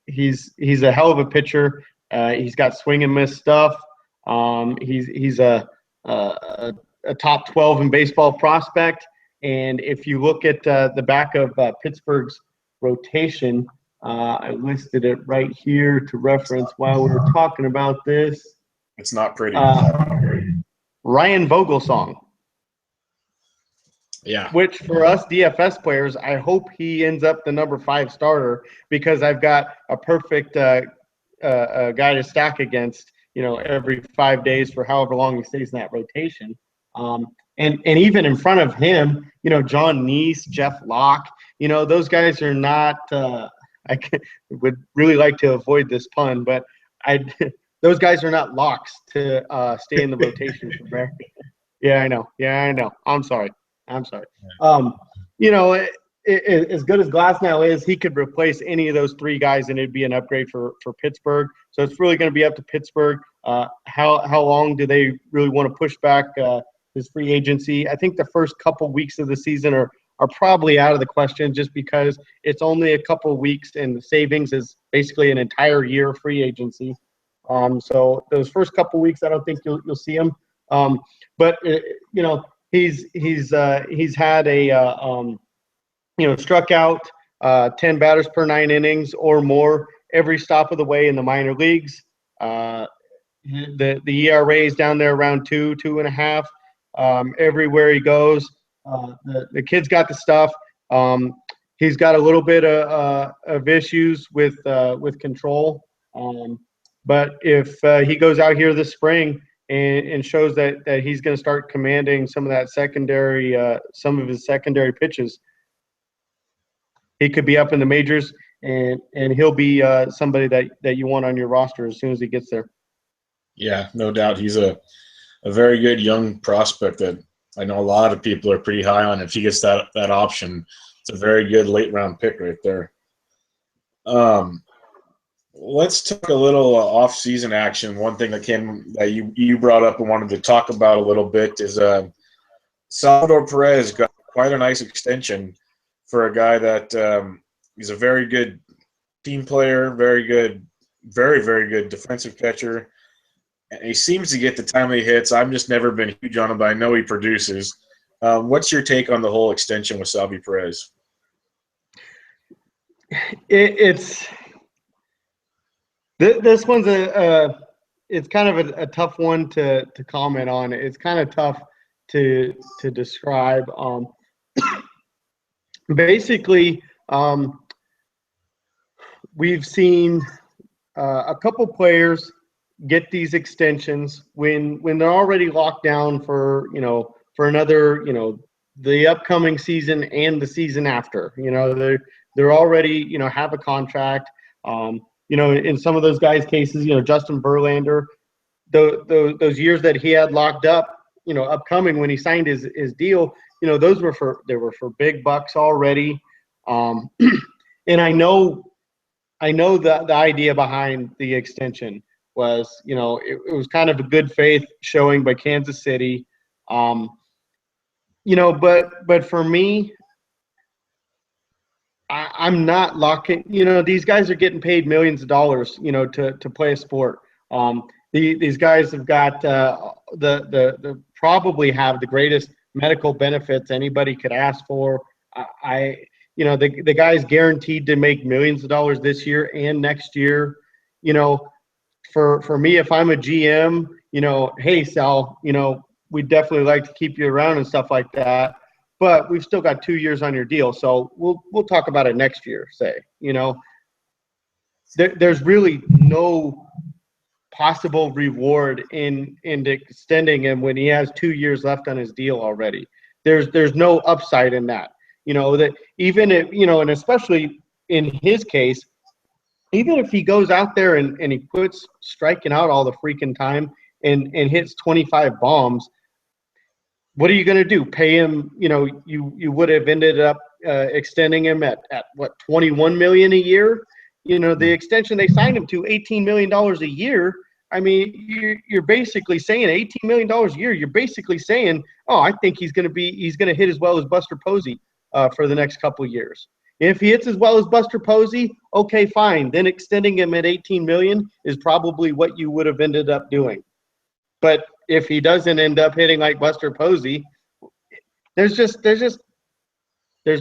He's a hell of a pitcher. He's got swing and miss stuff. He's a top 12 in baseball prospect. And if you look at the back of Pittsburgh's rotation, I listed it right here to reference while we were talking about this. It's not pretty. Ryan Vogelsong. Yeah. Which for us DFS players, I hope he ends up the number 5 starter because I've got a perfect guy to stack against, every 5 days for however long he stays in that rotation. And even in front of him, John Neese, Jeff Locke, those guys are not. Would really like to avoid this pun, but those guys are not locks to stay in the rotation for Bear. Yeah, I know. I'm sorry. As good as Glasnow is, he could replace any of those 3 guys, and it'd be an upgrade for Pittsburgh. So it's really going to be up to Pittsburgh. How long do they really want to push back his free agency? I think the first couple weeks of the season are probably out of the question just because it's only a couple weeks and the savings is basically an entire year of free agency. So those first couple weeks, I don't think you'll see him. But he's had a struck out 10 batters per 9 innings or more every stop of the way in the minor leagues. The ERA is down there around 2.5. Everywhere he goes, the kid's got the stuff. He's got a little bit of issues with control. But if he goes out here this spring and shows that he's going to start commanding some of that secondary, some of his secondary pitches, he could be up in the majors, and he'll be somebody that you want on your roster as soon as he gets there. Yeah, no doubt. He's a very good young prospect that I know a lot of people are pretty high on. If he gets that option, it's a very good late round pick right there. Let's talk a little off-season action. One thing that you brought up and wanted to talk about a little bit is Salvador Perez got quite a nice extension for a guy that he's a very good team player, very good, very, very good defensive catcher. And he seems to get the timely hits. I've just never been huge on him, but I know he produces. What's your take on the whole extension with Salvi Perez? This one's it's kind of a tough one to comment on. It's kind of tough to describe. Basically, we've seen a couple players get these extensions when they're already locked down for another, the upcoming season and the season after. They're already, have a contract. In some of those guys' cases, Justin Verlander, those years that he had locked up, upcoming when he signed his deal, those were for big bucks already. And I know the idea behind the extension was, it was kind of a good faith showing by Kansas City. But for me, I'm not locking. These guys are getting paid millions of dollars, to play a sport. These guys have got the probably have the greatest medical benefits anybody could ask for. The guy's guaranteed to make millions of dollars this year and next year. For me, if I'm a GM, hey Sal, we'd definitely like to keep you around and stuff like that. But we've still got 2 years on your deal, so we'll talk about it next year. Say, there's really no possible reward in extending him when he has 2 years left on his deal already. There's no upside in that. That even if and especially in his case, even if he goes out there and he quits striking out all the freaking time and hits 25 bombs. What are you going to do? Pay him? You would have ended up extending him at what, $21 million a year? The extension they signed him to, $18 million a year. I mean, you're basically saying $18 million a year. You're basically saying, oh, I think he's going to hit as well as Buster Posey for the next couple of years. If he hits as well as Buster Posey, okay, fine. Then extending him at $18 million is probably what you would have ended up doing. But if he doesn't end up hitting like Buster Posey, there's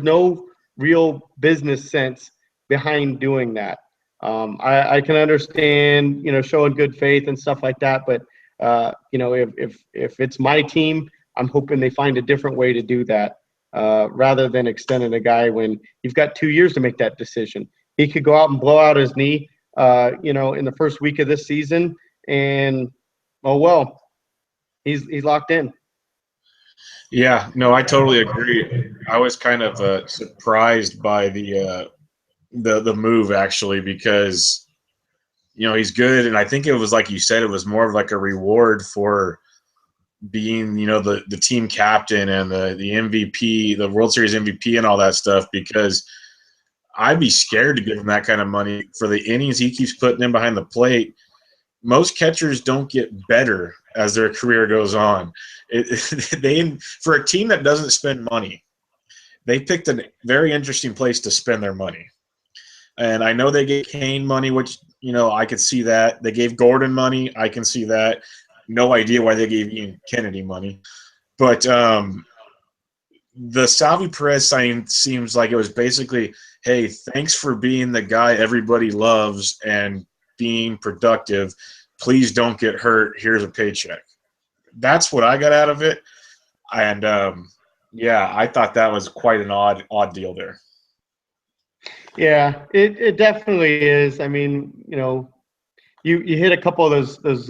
no real business sense behind doing that. I can understand, showing good faith and stuff like that, but if it's my team, I'm hoping they find a different way to do that rather than extending a guy when you've got 2 years to make that decision. He could go out and blow out his knee, in the first week of this season, and oh well, he's locked in. Yeah, no, I totally agree. I was kind of surprised by the move actually, because he's good, and I think it was like you said, it was more of like a reward for being the team captain and the MVP, the World Series MVP, and all that stuff. Because I'd be scared to give him that kind of money for the innings he keeps putting in behind the plate. Most catchers don't get better as their career goes on. For a team that doesn't spend money, they picked a very interesting place to spend their money. And I know they gave Kane money, which, I could see that. They gave Gordon money. I can see that. No idea why they gave Ian Kennedy money. But the Salvi Perez sign seems like it was basically, hey, thanks for being the guy everybody loves and being productive. Please don't get hurt. Here's a paycheck. That's what I got out of it. And, I thought that was quite an odd deal there. Yeah, it definitely is. I mean, You hit a couple of those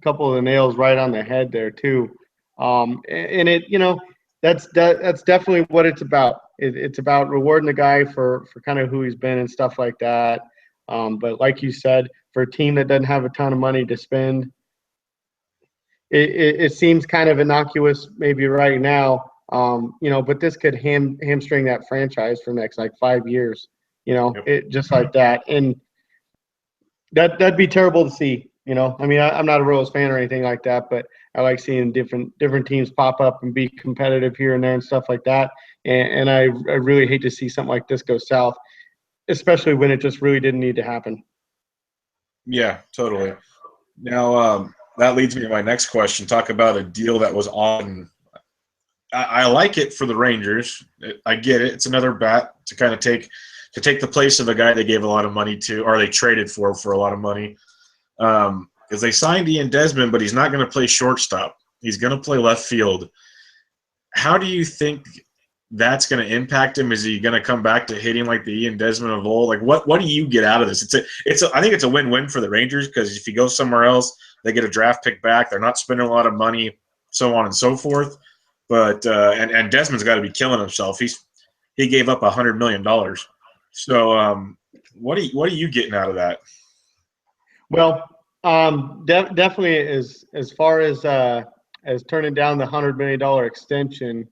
couple of the nails right on the head there too, and it that's definitely what it's about. It's about rewarding the guy for kind of who he's been and stuff like that. But like you said, for a team that doesn't have a ton of money to spend, it seems kind of innocuous maybe right now. But this could hamstring that franchise for the next like 5 years. Yep. It just like that, and that'd be terrible to see. I mean, I'm not a Royals fan or anything like that, but I like seeing different teams pop up and be competitive here and there and stuff like that. And I really hate to see something like this go south, especially when it just really didn't need to happen. Yeah, totally. Now, that leads me to my next question. Talk about a deal that was on. I like it for the Rangers. I get it. It's another bat to kind of take the place of a guy they gave a lot of money to, or they traded for a lot of money. Because they signed Ian Desmond, but he's not going to play shortstop. He's going to play left field. How do you think that's going to impact him? Is he going to come back to hitting like the Ian Desmond of old? Like, what do you get out of this? I think it's a win-win for the Rangers, because if he goes somewhere else, they get a draft pick back. They're not spending a lot of money, so on and so forth. But and Desmond's got to be killing himself. He gave up $100 million. So what are you getting out of that? Well, definitely as far as turning down the $100 million extension,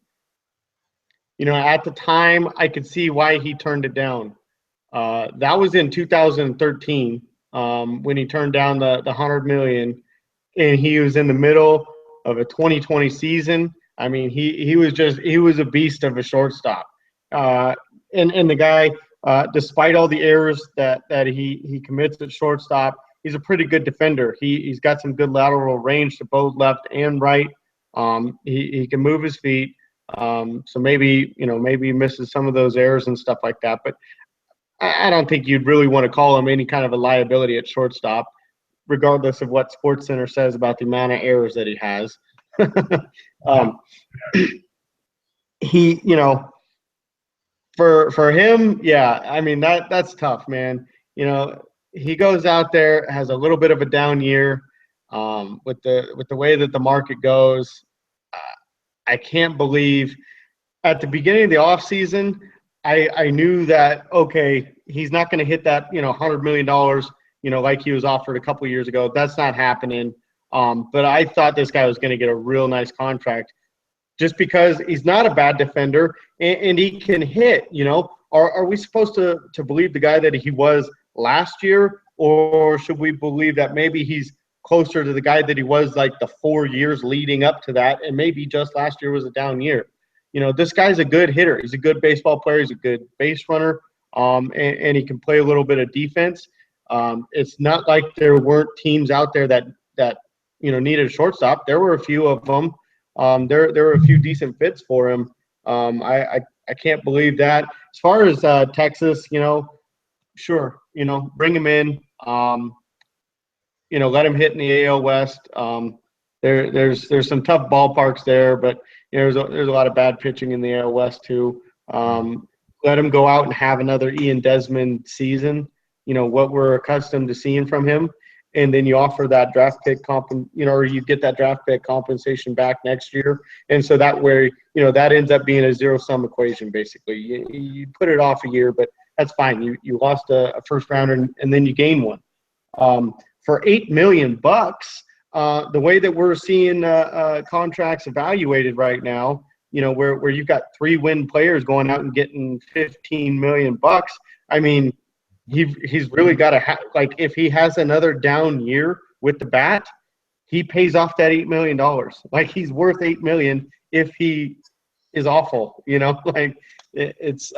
at the time I could see why he turned it down. That was in 2013 when he turned down the $100 million, and he was in the middle of a 2020 season. I mean, he was a beast of a shortstop, and the guy, despite all the errors that he commits at shortstop, he's a pretty good defender. He's got some good lateral range to both left and right. He can move his feet. So maybe he misses some of those errors and stuff like that. But I don't think you'd really want to call him any kind of a liability at shortstop, regardless of what SportsCenter says about the amount of errors that he has. For him, yeah, I mean that's tough, man. He goes out there, has a little bit of a down year, with the way that the market goes. I can't believe at the beginning of the offseason, I knew that, okay, he's not going to hit that, $100 million, like he was offered a couple of years ago. That's not happening. But I thought this guy was going to get a real nice contract just because he's not a bad defender and he can hit. Are we supposed to believe the guy that he was last year, or should we believe that maybe he's closer to the guy that he was like the 4 years leading up to that, and maybe just last year was a down year? This guy's a good hitter. He's a good baseball player. He's a good base runner, and he can play a little bit of defense. It's not like there weren't teams out there that needed a shortstop. There were a few of them. There were a few decent fits for him. I can't believe that. As far as Texas, sure, bring him in. Let him hit in the AL West. There's some tough ballparks there, but there's a lot of bad pitching in the AL West too. Let him go out and have another Ian Desmond season. What we're accustomed to seeing from him, and then you offer that draft pick or you get that draft pick compensation back next year, and so that way, that ends up being a zero-sum equation basically. You put it off a year, but that's fine. You lost a first rounder, and then you gain one. For $8 million, the way that we're seeing contracts evaluated right now, where you've got 3-win players going out and getting $15 million. I mean, he's really got to like, if he has another down year with the bat, he pays off that $8 million. Like, he's worth $8 million if he is awful. Like it's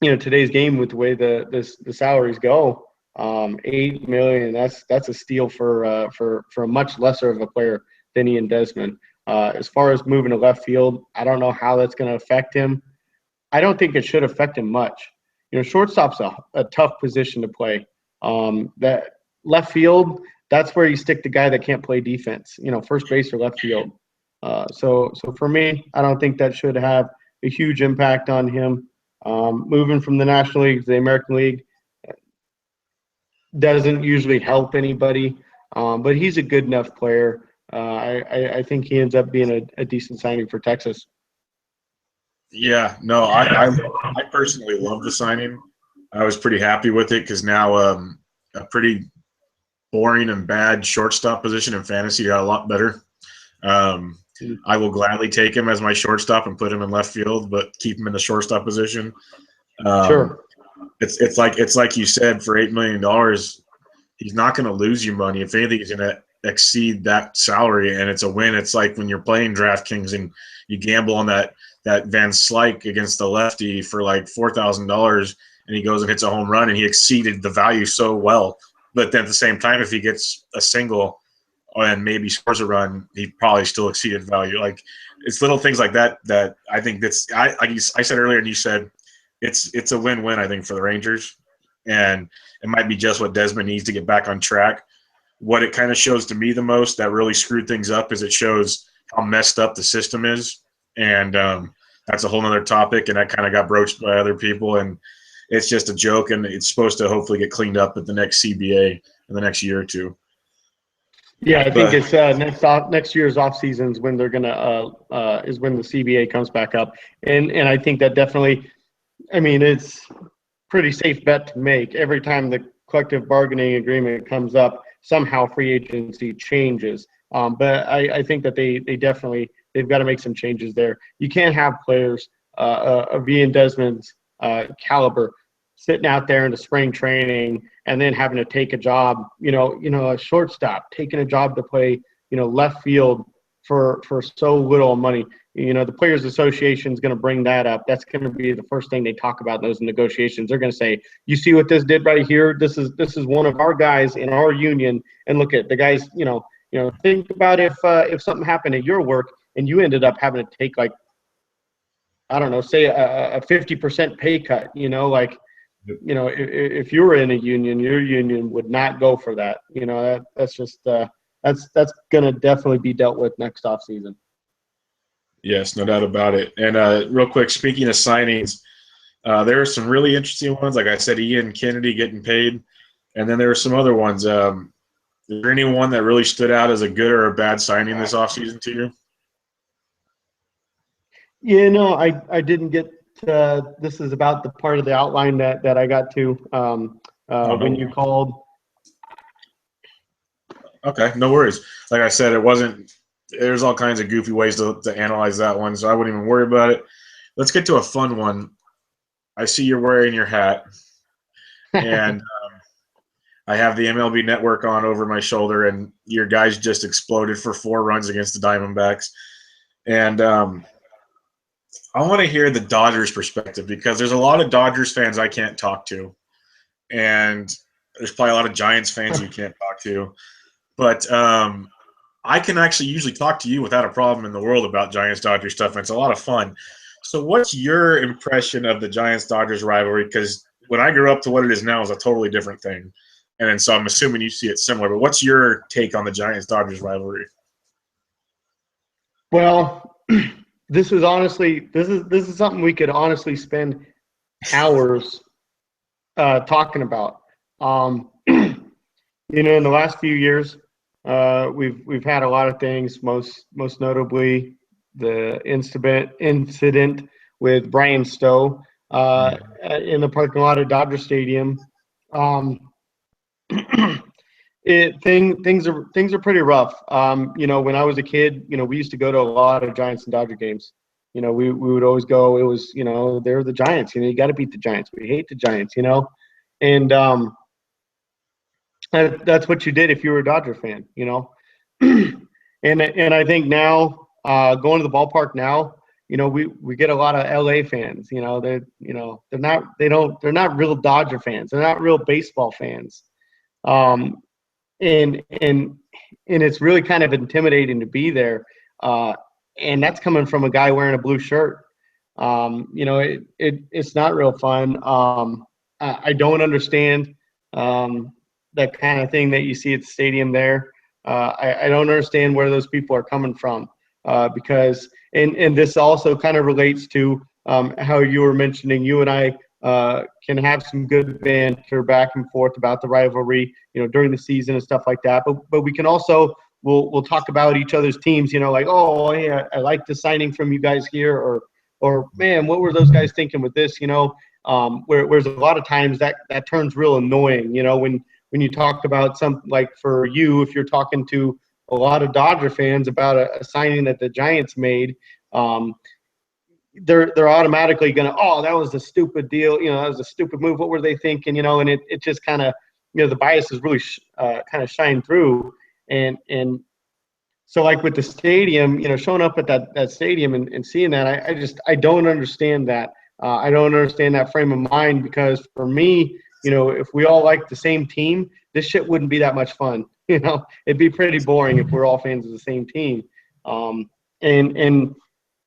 today's game with the way the salaries go. $8 million. That's a steal for a much lesser of a player than Ian Desmond. As far as moving to left field, I don't know how that's going to affect him. I don't think it should affect him much. Shortstop's a tough position to play. That left field, that's where you stick the guy that can't play defense. First base or left field. So for me, I don't think that should have a huge impact on him. Moving from the National League to the American League, doesn't usually help anybody, but he's a good enough player. I think he ends up being a decent signing for Texas. Yeah, no, I personally love the signing. I was pretty happy with it because now a pretty boring and bad shortstop position in fantasy got a lot better. I will gladly take him as my shortstop and put him in left field, but keep him in the shortstop position. Sure. It's like you said, for $8 million, he's not going to lose you money. If anything, he's going to exceed that salary, and it's a win. It's like when you're playing DraftKings and you gamble on that Van Slyke against the lefty for like $4,000, and he goes and hits a home run, and he exceeded the value so well. But then at the same time, if he gets a single and maybe scores a run, he probably still exceeded value. Like, it's little things like that that I think that's like I said earlier, and you said it's a win-win, I think, for the Rangers, and it might be just what Desmond needs to get back on track. What it kind of shows to me the most that really screwed things up is it shows how messed up the system is, and that's a whole nother topic, and that kind of got broached by other people, and it's just a joke, and it's supposed to hopefully get cleaned up at the next CBA in the next year or two. Yeah, I think it's next year's off season is when they're gonna is when the CBA comes back up, and I think that definitely, I mean, it's pretty safe bet to make. Every time the collective bargaining agreement comes up, somehow free agency changes. But I think that they've got to make some changes there. You can't have players of Ian Desmond's caliber sitting out there in the spring training and then having to take a job, a shortstop, taking a job to play, left field for so little money. The Players Association is going to bring that up. That's going to be the first thing they talk about in those negotiations. They're going to say, you see what this did right here? This is one of our guys in our union. And look at the guys, think about if something happened at your work and you ended up having to take, like, I don't know, say a 50% pay cut, if you were in a union, your union would not go for that. That's just that's going to definitely be dealt with next off season. Yes, no doubt about it. And real quick, speaking of signings, there are some really interesting ones. Like I said, Ian Kennedy getting paid, and then there are some other ones. Is there anyone that really stood out as a good or a bad signing this offseason to you? Yeah, no, I didn't get this is about the part of the outline that I got to when you called. Okay, no worries. Like I said, there's all kinds of goofy ways to analyze that one, so I wouldn't even worry about it. Let's get to a fun one. I see you're wearing your hat, and I have the MLB Network on over my shoulder, and your guys just exploded for 4 runs against the Diamondbacks. And I want to hear the Dodgers perspective, because there's a lot of Dodgers fans I can't talk to, and there's probably a lot of Giants fans you can't talk to. But I can actually usually talk to you without a problem in the world about Giants-Dodgers stuff, and it's a lot of fun. So what's your impression of the Giants-Dodgers rivalry? Because when I grew up to what it is now is a totally different thing. And so I'm assuming you see it similar. But what's your take on the Giants-Dodgers rivalry? Well, this is something we could honestly spend hours talking about. In the last few years, we've had a lot of things. Most notably, the incident with Brian Stowe in the parking lot at Dodger Stadium. Things are pretty rough. When I was a kid, we used to go to a lot of Giants and Dodger games. We would always go. It was, they're the Giants. You got to beat the Giants. We hate the Giants. And that's what you did if you were a Dodger fan. And I think now going to the ballpark now, we get a lot of LA fans. They're not real Dodger fans. They're not real baseball fans. And it's really kind of intimidating to be there. And that's coming from a guy wearing a blue shirt. It's not real fun. I don't understand that kind of thing that you see at the stadium there. I don't understand where those people are coming from because, and this also kind of relates to how you were mentioning, you and I can have some good banter back and forth about the rivalry, during the season and stuff like that. But we can also we'll talk about each other's teams, like, oh yeah, I like the signing from you guys here, or man, what were those guys thinking with this, whereas a lot of times that turns real annoying, when you talk about something like, for you, if you're talking to a lot of Dodger fans about a signing that the Giants made, they're automatically going to, oh, that was a stupid deal, that was a stupid move. What were they thinking, and it just kind of, the bias is really kind of shine through. And so, like with the stadium, showing up at that stadium and seeing that, I don't understand that. I don't understand that frame of mind, because for me, if we all like the same team, this shit wouldn't be that much fun. It'd be pretty boring if we're all fans of the same team. And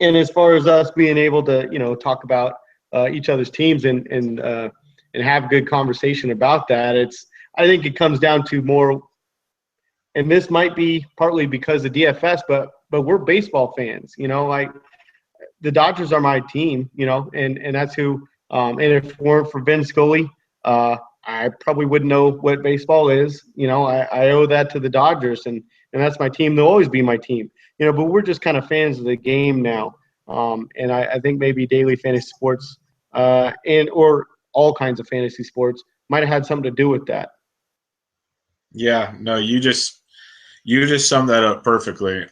as far as us being able to, talk about each other's teams and have good conversation about that, I think it comes down to more, and this might be partly because of DFS, but we're baseball fans, like the Dodgers are my team, and that's who, and if it weren't for Vin Scully, I probably wouldn't know what baseball is. I owe that to the Dodgers, and that's my team. They'll always be my team, but we're just kind of fans of the game now. And I think maybe daily fantasy sports or all kinds of fantasy sports might have had something to do with that. Yeah, no, you just summed that up perfectly.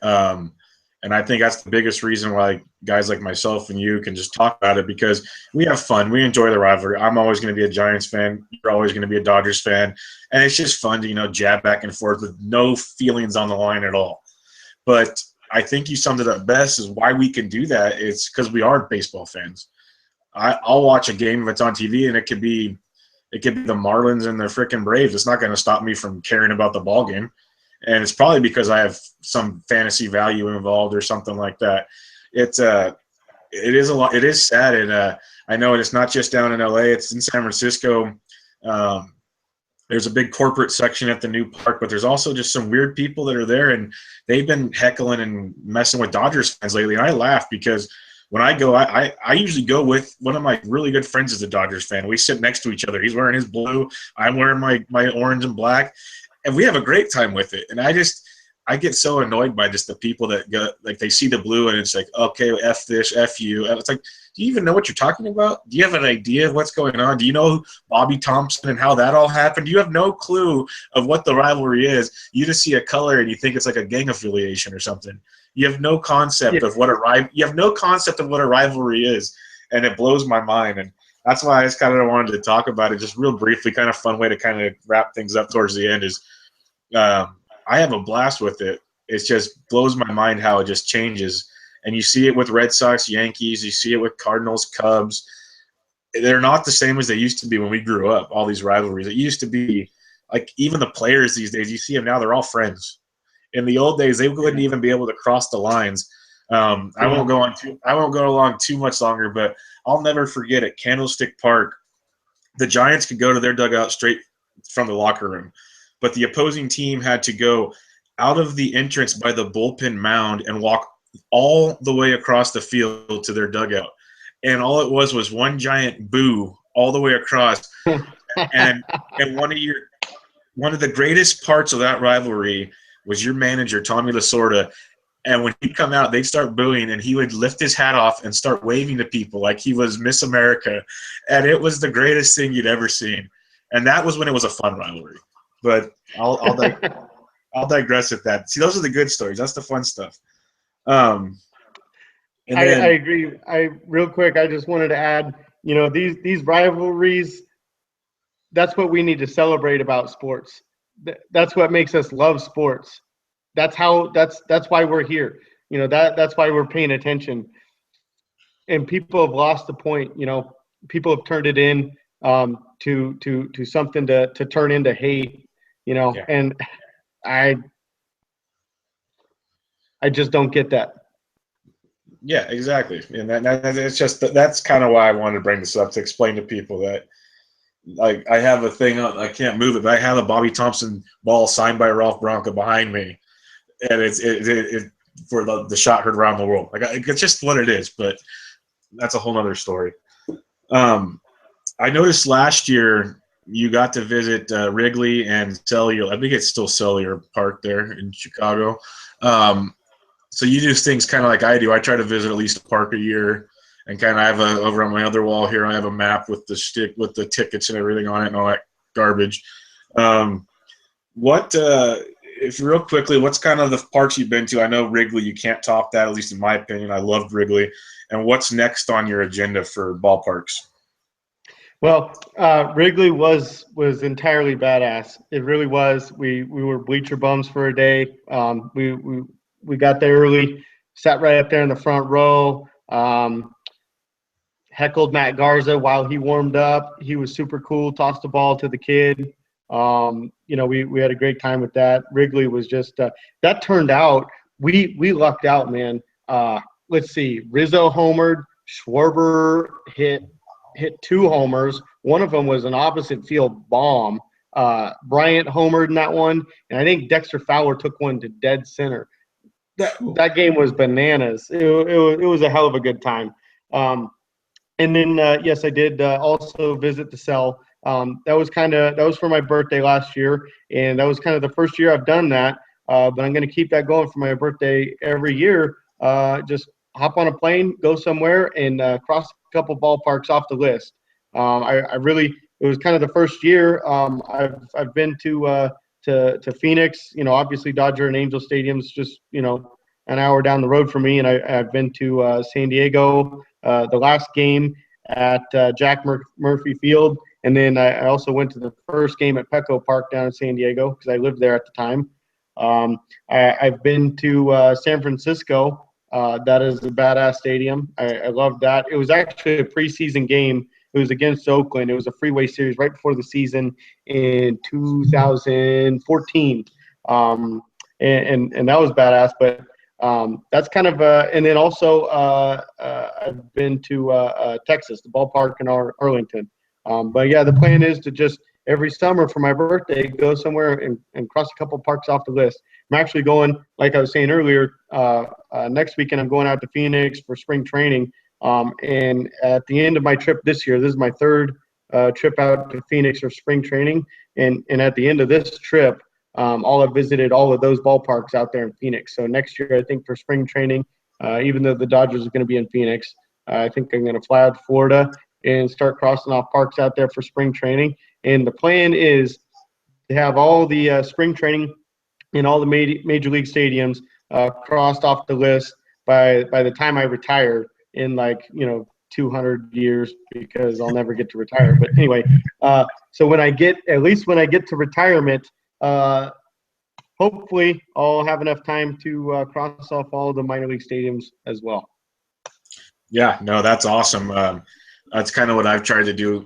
And I think that's the biggest reason why guys like myself and you can just talk about it, because we have fun. We enjoy the rivalry. I'm always going to be a Giants fan. You're always going to be a Dodgers fan. And it's just fun to, jab back and forth with no feelings on the line at all. But I think you summed it up best, is why we can do that. It's because we are baseball fans. I'll watch a game if it's on TV, and it could be the Marlins and the freaking Braves. It's not going to stop me from caring about the ball game. And it's probably because I have some fantasy value involved or something like that. It is a lot. It is sad, and I know it's not just down in LA. It's in San Francisco. There's a big corporate section at the new park, but there's also just some weird people that are there, and they've been heckling and messing with Dodgers fans lately. And I laugh because when I go, I usually go with one of my really good friends is a Dodgers fan. We sit next to each other. He's wearing his blue. I'm wearing my orange and black. And we have a great time with it. And I get so annoyed by just the people that go, like, they see the blue and it's like, okay, F this, F you. And it's like, do you even know what you're talking about? Do you have an idea of what's going on? Do you know Bobby Thompson and how that all happened? You have no clue of what the rivalry is. You just see a color and you think it's like a gang affiliation or something. You have no concept of what a rivalry is. And it blows my mind. And that's why I just kind of wanted to talk about it just real briefly. Kind of fun way to kind of wrap things up towards the end is I have a blast with it. It just blows my mind how it just changes. And you see it with Red Sox, Yankees. You see it with Cardinals, Cubs. They're not the same as they used to be when we grew up, all these rivalries. It used to be like even the players these days, you see them now, they're all friends. In the old days, they wouldn't even be able to cross the lines. I won't go along too much longer, but I'll never forget at Candlestick Park, the Giants could go to their dugout straight from the locker room, but the opposing team had to go out of the entrance by the bullpen mound and walk all the way across the field to their dugout. And all it was one giant boo all the way across. and one of the greatest parts of that rivalry was your manager, Tommy Lasorda. And when he'd come out, they'd start booing, and he would lift his hat off and start waving to people like he was Miss America. And it was the greatest thing you'd ever seen. And that was when it was a fun rivalry. But I'll digress at that. See, those are the good stories. That's the fun stuff. I agree. Real quick, I just wanted to add, these rivalries, that's what we need to celebrate about sports. That's what makes us love sports. That's why we're here. That's why we're paying attention. And people have lost the point. People have turned it in to something to turn into hate. Yeah. And I just don't get that. Yeah, exactly. And that's kind of why I wanted to bring this up, to explain to people that, like, I have a thing on, I can't move it, but I have a Bobby Thompson ball signed by Ralph Branca behind me, and it's for the shot heard around the world. Like, it's just what it is, but that's a whole nother story. I noticed last year you got to visit Wrigley and Cellular. I think it's still Cellular Park there in Chicago. So you do things kind of like I do. I try to visit at least a park a year, and kind of I have over on my other wall here. I have a map with the tickets and everything on it and all that garbage. If real quickly, what's kind of the parks you've been to? I know Wrigley, you can't top that, at least in my opinion. I loved Wrigley. And what's next on your agenda for ballparks? Well, Wrigley was entirely badass. It really was. We were bleacher bums for a day. We got there early, sat right up there in the front row. Heckled Matt Garza while he warmed up. He was super cool. Tossed the ball to the kid. We had a great time with that. Wrigley was just that turned out. We lucked out, man. Let's see. Rizzo homered. Schwarber hit 2 homers. One of them was an opposite field bomb. Bryant homered in that one, and I think Dexter Fowler took one to dead center. That game was bananas. It was a hell of a good time. And then yes, I did also visit the cell. That was for my birthday last year, and that was kind of the first year I've done that. But I'm going to keep that going for my birthday every year. Just hop on a plane, go somewhere, and cross a couple ballparks off the list. It was kind of the first year I've been to Phoenix. Obviously Dodger and Angel Stadium's just an hour down the road from me, and I've been to San Diego. The last game at Jack Murphy Field, and then I also went to the first game at Petco Park down in San Diego because I lived there at the time. I've been to San Francisco. That is a badass stadium. I love that. It was actually a preseason game. It was against Oakland. It was a freeway series right before the season in 2014. And that was badass. But that's kind of and then also I've been to Texas, the ballpark in Arlington. But yeah, the plan is to just every summer for my birthday go somewhere and cross a couple parks off the list. I'm actually going, like I was saying earlier, next weekend I'm going out to Phoenix for spring training. And at the end of my trip this year, this is my 3rd trip out to Phoenix for spring training. And at the end of this trip, I'll have visited all of those ballparks out there in Phoenix. So next year, I think for spring training, even though the Dodgers are going to be in Phoenix, I think I'm going to fly out to Florida and start crossing off parks out there for spring training. And the plan is to have all the spring training in all the major league stadiums crossed off the list by the time I retire in 200 years, because I'll never get to retire. But anyway, so when I get to retirement, hopefully I'll have enough time to cross off all of the minor league stadiums as well. Yeah, no, that's awesome. That's kind of what I've tried to do.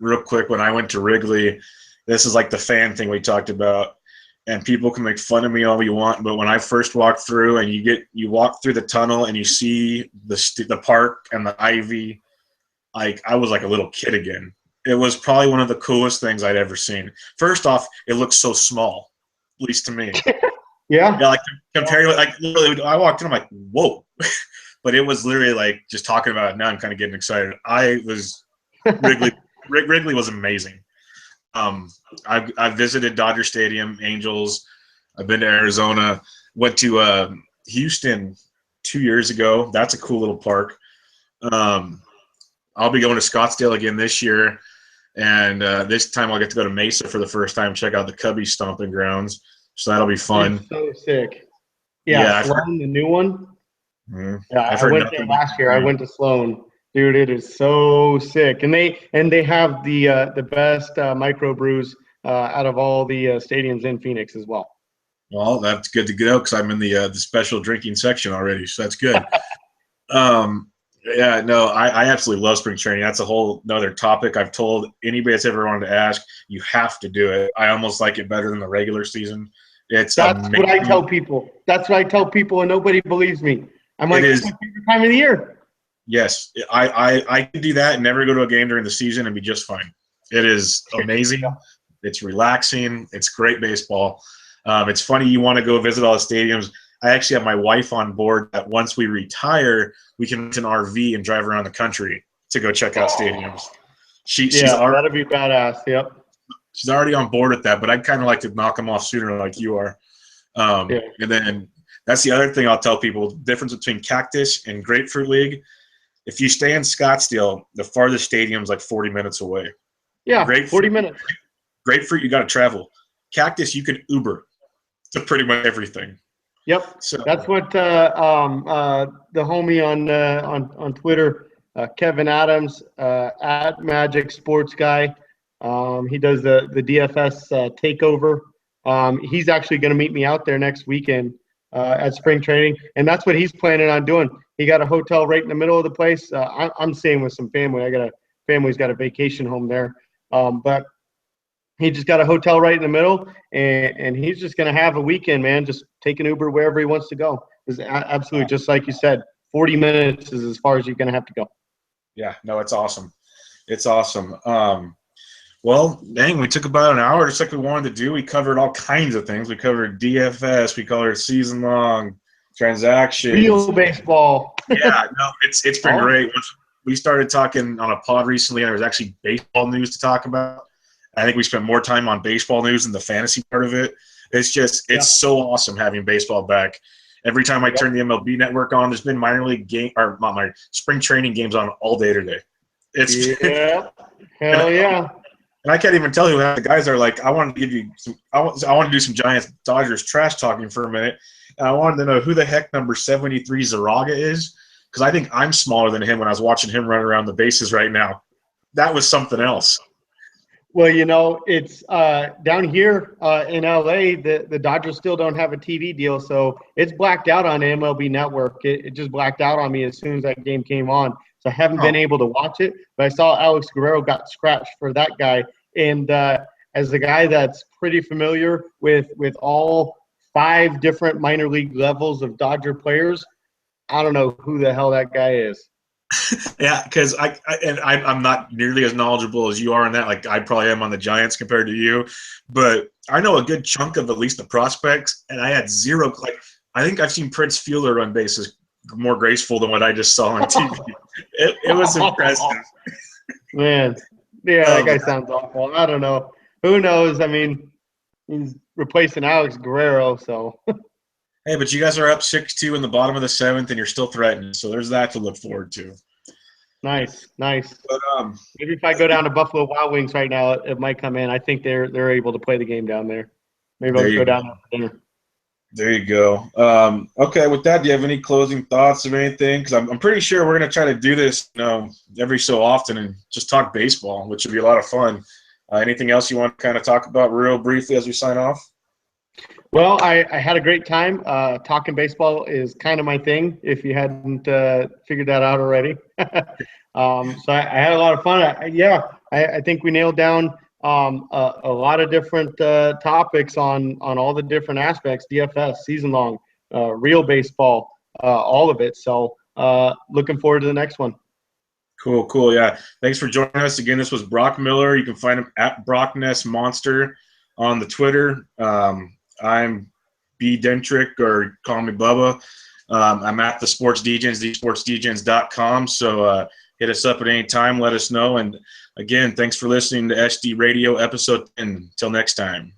Real quick, when I went to Wrigley, this is like the fan thing we talked about, and people can make fun of me all you want, but when I first walked through and you walk through the tunnel and you see the park and the ivy, like I was like a little kid again. It was probably one of the coolest things I'd ever seen. First off, it looks so small, at least to me. Yeah, like compared to literally, I walked in, I'm like, whoa. But it was literally like just talking about it now, I'm kind of getting excited. Wrigley was amazing. I visited Dodger Stadium, Angels. I've been to Arizona. Went to Houston 2 years ago. That's a cool little park. I'll be going to Scottsdale again this year, and this time I'll get to go to Mesa for the first time, check out the Cubbies stomping grounds. So that'll be fun. It's so sick. Yeah, Sloan, the new one. Mm-hmm. Yeah, I went there last year. I went to Sloan. Dude, it is so sick, and they have the best microbrews out of all the stadiums in Phoenix as well. Well, that's good to go because I'm in the special drinking section already, so that's good. Yeah, no, I absolutely love spring training. That's a whole another topic. I've told anybody that's ever wanted to ask, you have to do it. I almost like it better than the regular season. That's amazing. What I tell people. That's what I tell people, and nobody believes me. I'm like, it's my favorite time of the year. Yes, I could do that and never go to a game during the season and be just fine. It is amazing. It's relaxing. It's great baseball. It's funny you want to go visit all the stadiums. I actually have my wife on board that once we retire, we can rent an RV and drive around the country to go check out stadiums. She's already, that'd be badass. Yep. she's already on board with that, but I'd kind of like to knock them off sooner like you are. Yeah. And then that's the other thing I'll tell people, the difference between Cactus and Grapefruit League. If you stay in Scottsdale, the farthest stadium's like 40 minutes away. Yeah, 40 minutes. Grapefruit, you got to travel. Cactus, you can Uber to pretty much everything. Yep. So That's what the homie on Twitter, Kevin Adams, at Magic Sports Guy. He does the DFS takeover. He's actually going to meet me out there next weekend at spring training, and that's what he's planning on doing. He got a hotel right in the middle of the place. I'm staying with some family. Family's got a vacation home there, but he just got a hotel right in the middle, and he's just going to have a weekend, man. Just take an Uber wherever he wants to go. It's absolutely just like you said. 40 minutes is as far as you're going to have to go. Yeah, no, it's awesome. It's awesome. Well, dang, we took about an hour just like we wanted to do. We covered all kinds of things. We covered DFS. We covered season-long transactions. Real baseball. Yeah, no, it's been great. Once we started talking on a pod recently, and there was actually baseball news to talk about. I think we spent more time on baseball news than the fantasy part of it. It's so awesome having baseball back. Every time I turn the MLB network on, there's been minor league game or not my spring training games on all day today. Hell yeah. And I can't even tell you how the guys are like. I wanted to give you some. I want to do some Giants Dodgers trash talking for a minute, and I wanted to know who the heck number 73 Zaraga is, because I think I'm smaller than him when I was watching him run around the bases right now. That was something else. Well, it's down here in LA, the Dodgers still don't have a TV deal, so it's blacked out on MLB Network. It just blacked out on me as soon as that game came on. So I haven't been able to watch it, but I saw Alex Guerrero got scratched for that guy. And as a guy that's pretty familiar with all 5 different minor league levels of Dodger players, I don't know who the hell that guy is. Yeah, because I'm not nearly as knowledgeable as you are in that. Like I probably am on the Giants compared to you, but I know a good chunk of at least the prospects, and I had zero. Like I think I've seen Prince Fielder run bases more graceful than what I just saw on TV. It was impressive. Man, yeah, that guy sounds awful. I don't know. Who knows? I mean, he's replacing Alex Guerrero, so. Hey, but you guys are up 6-2 in the bottom of the 7th, and you're still threatened. So there's that to look forward to. Nice. But maybe if I go down to Buffalo Wild Wings right now, it might come in. I think they're able to play the game down there. Maybe I'll go down there for dinner. There you go. Okay, with that, do you have any closing thoughts or anything? Because I'm pretty sure we're going to try to do this, every so often and just talk baseball, which would be a lot of fun. Anything else you want to kind of talk about real briefly as we sign off? Well, I had a great time. Talking baseball is kind of my thing, if you hadn't figured that out already. So I had a lot of fun. I think we nailed down a lot of different topics on all the different aspects, DFS, season long, real baseball, all of it. So looking forward to the next one. Cool. Yeah. Thanks for joining us. Again, this was Broc Miller. You can find him at Brockness Monster on the Twitter. I'm B. Dentrick, or call me Bubba. I'm at the Sports Degens, thesportsdegens.com. So hit us up at any time. Let us know. And again, thanks for listening to SD Radio episode 10. Until next time.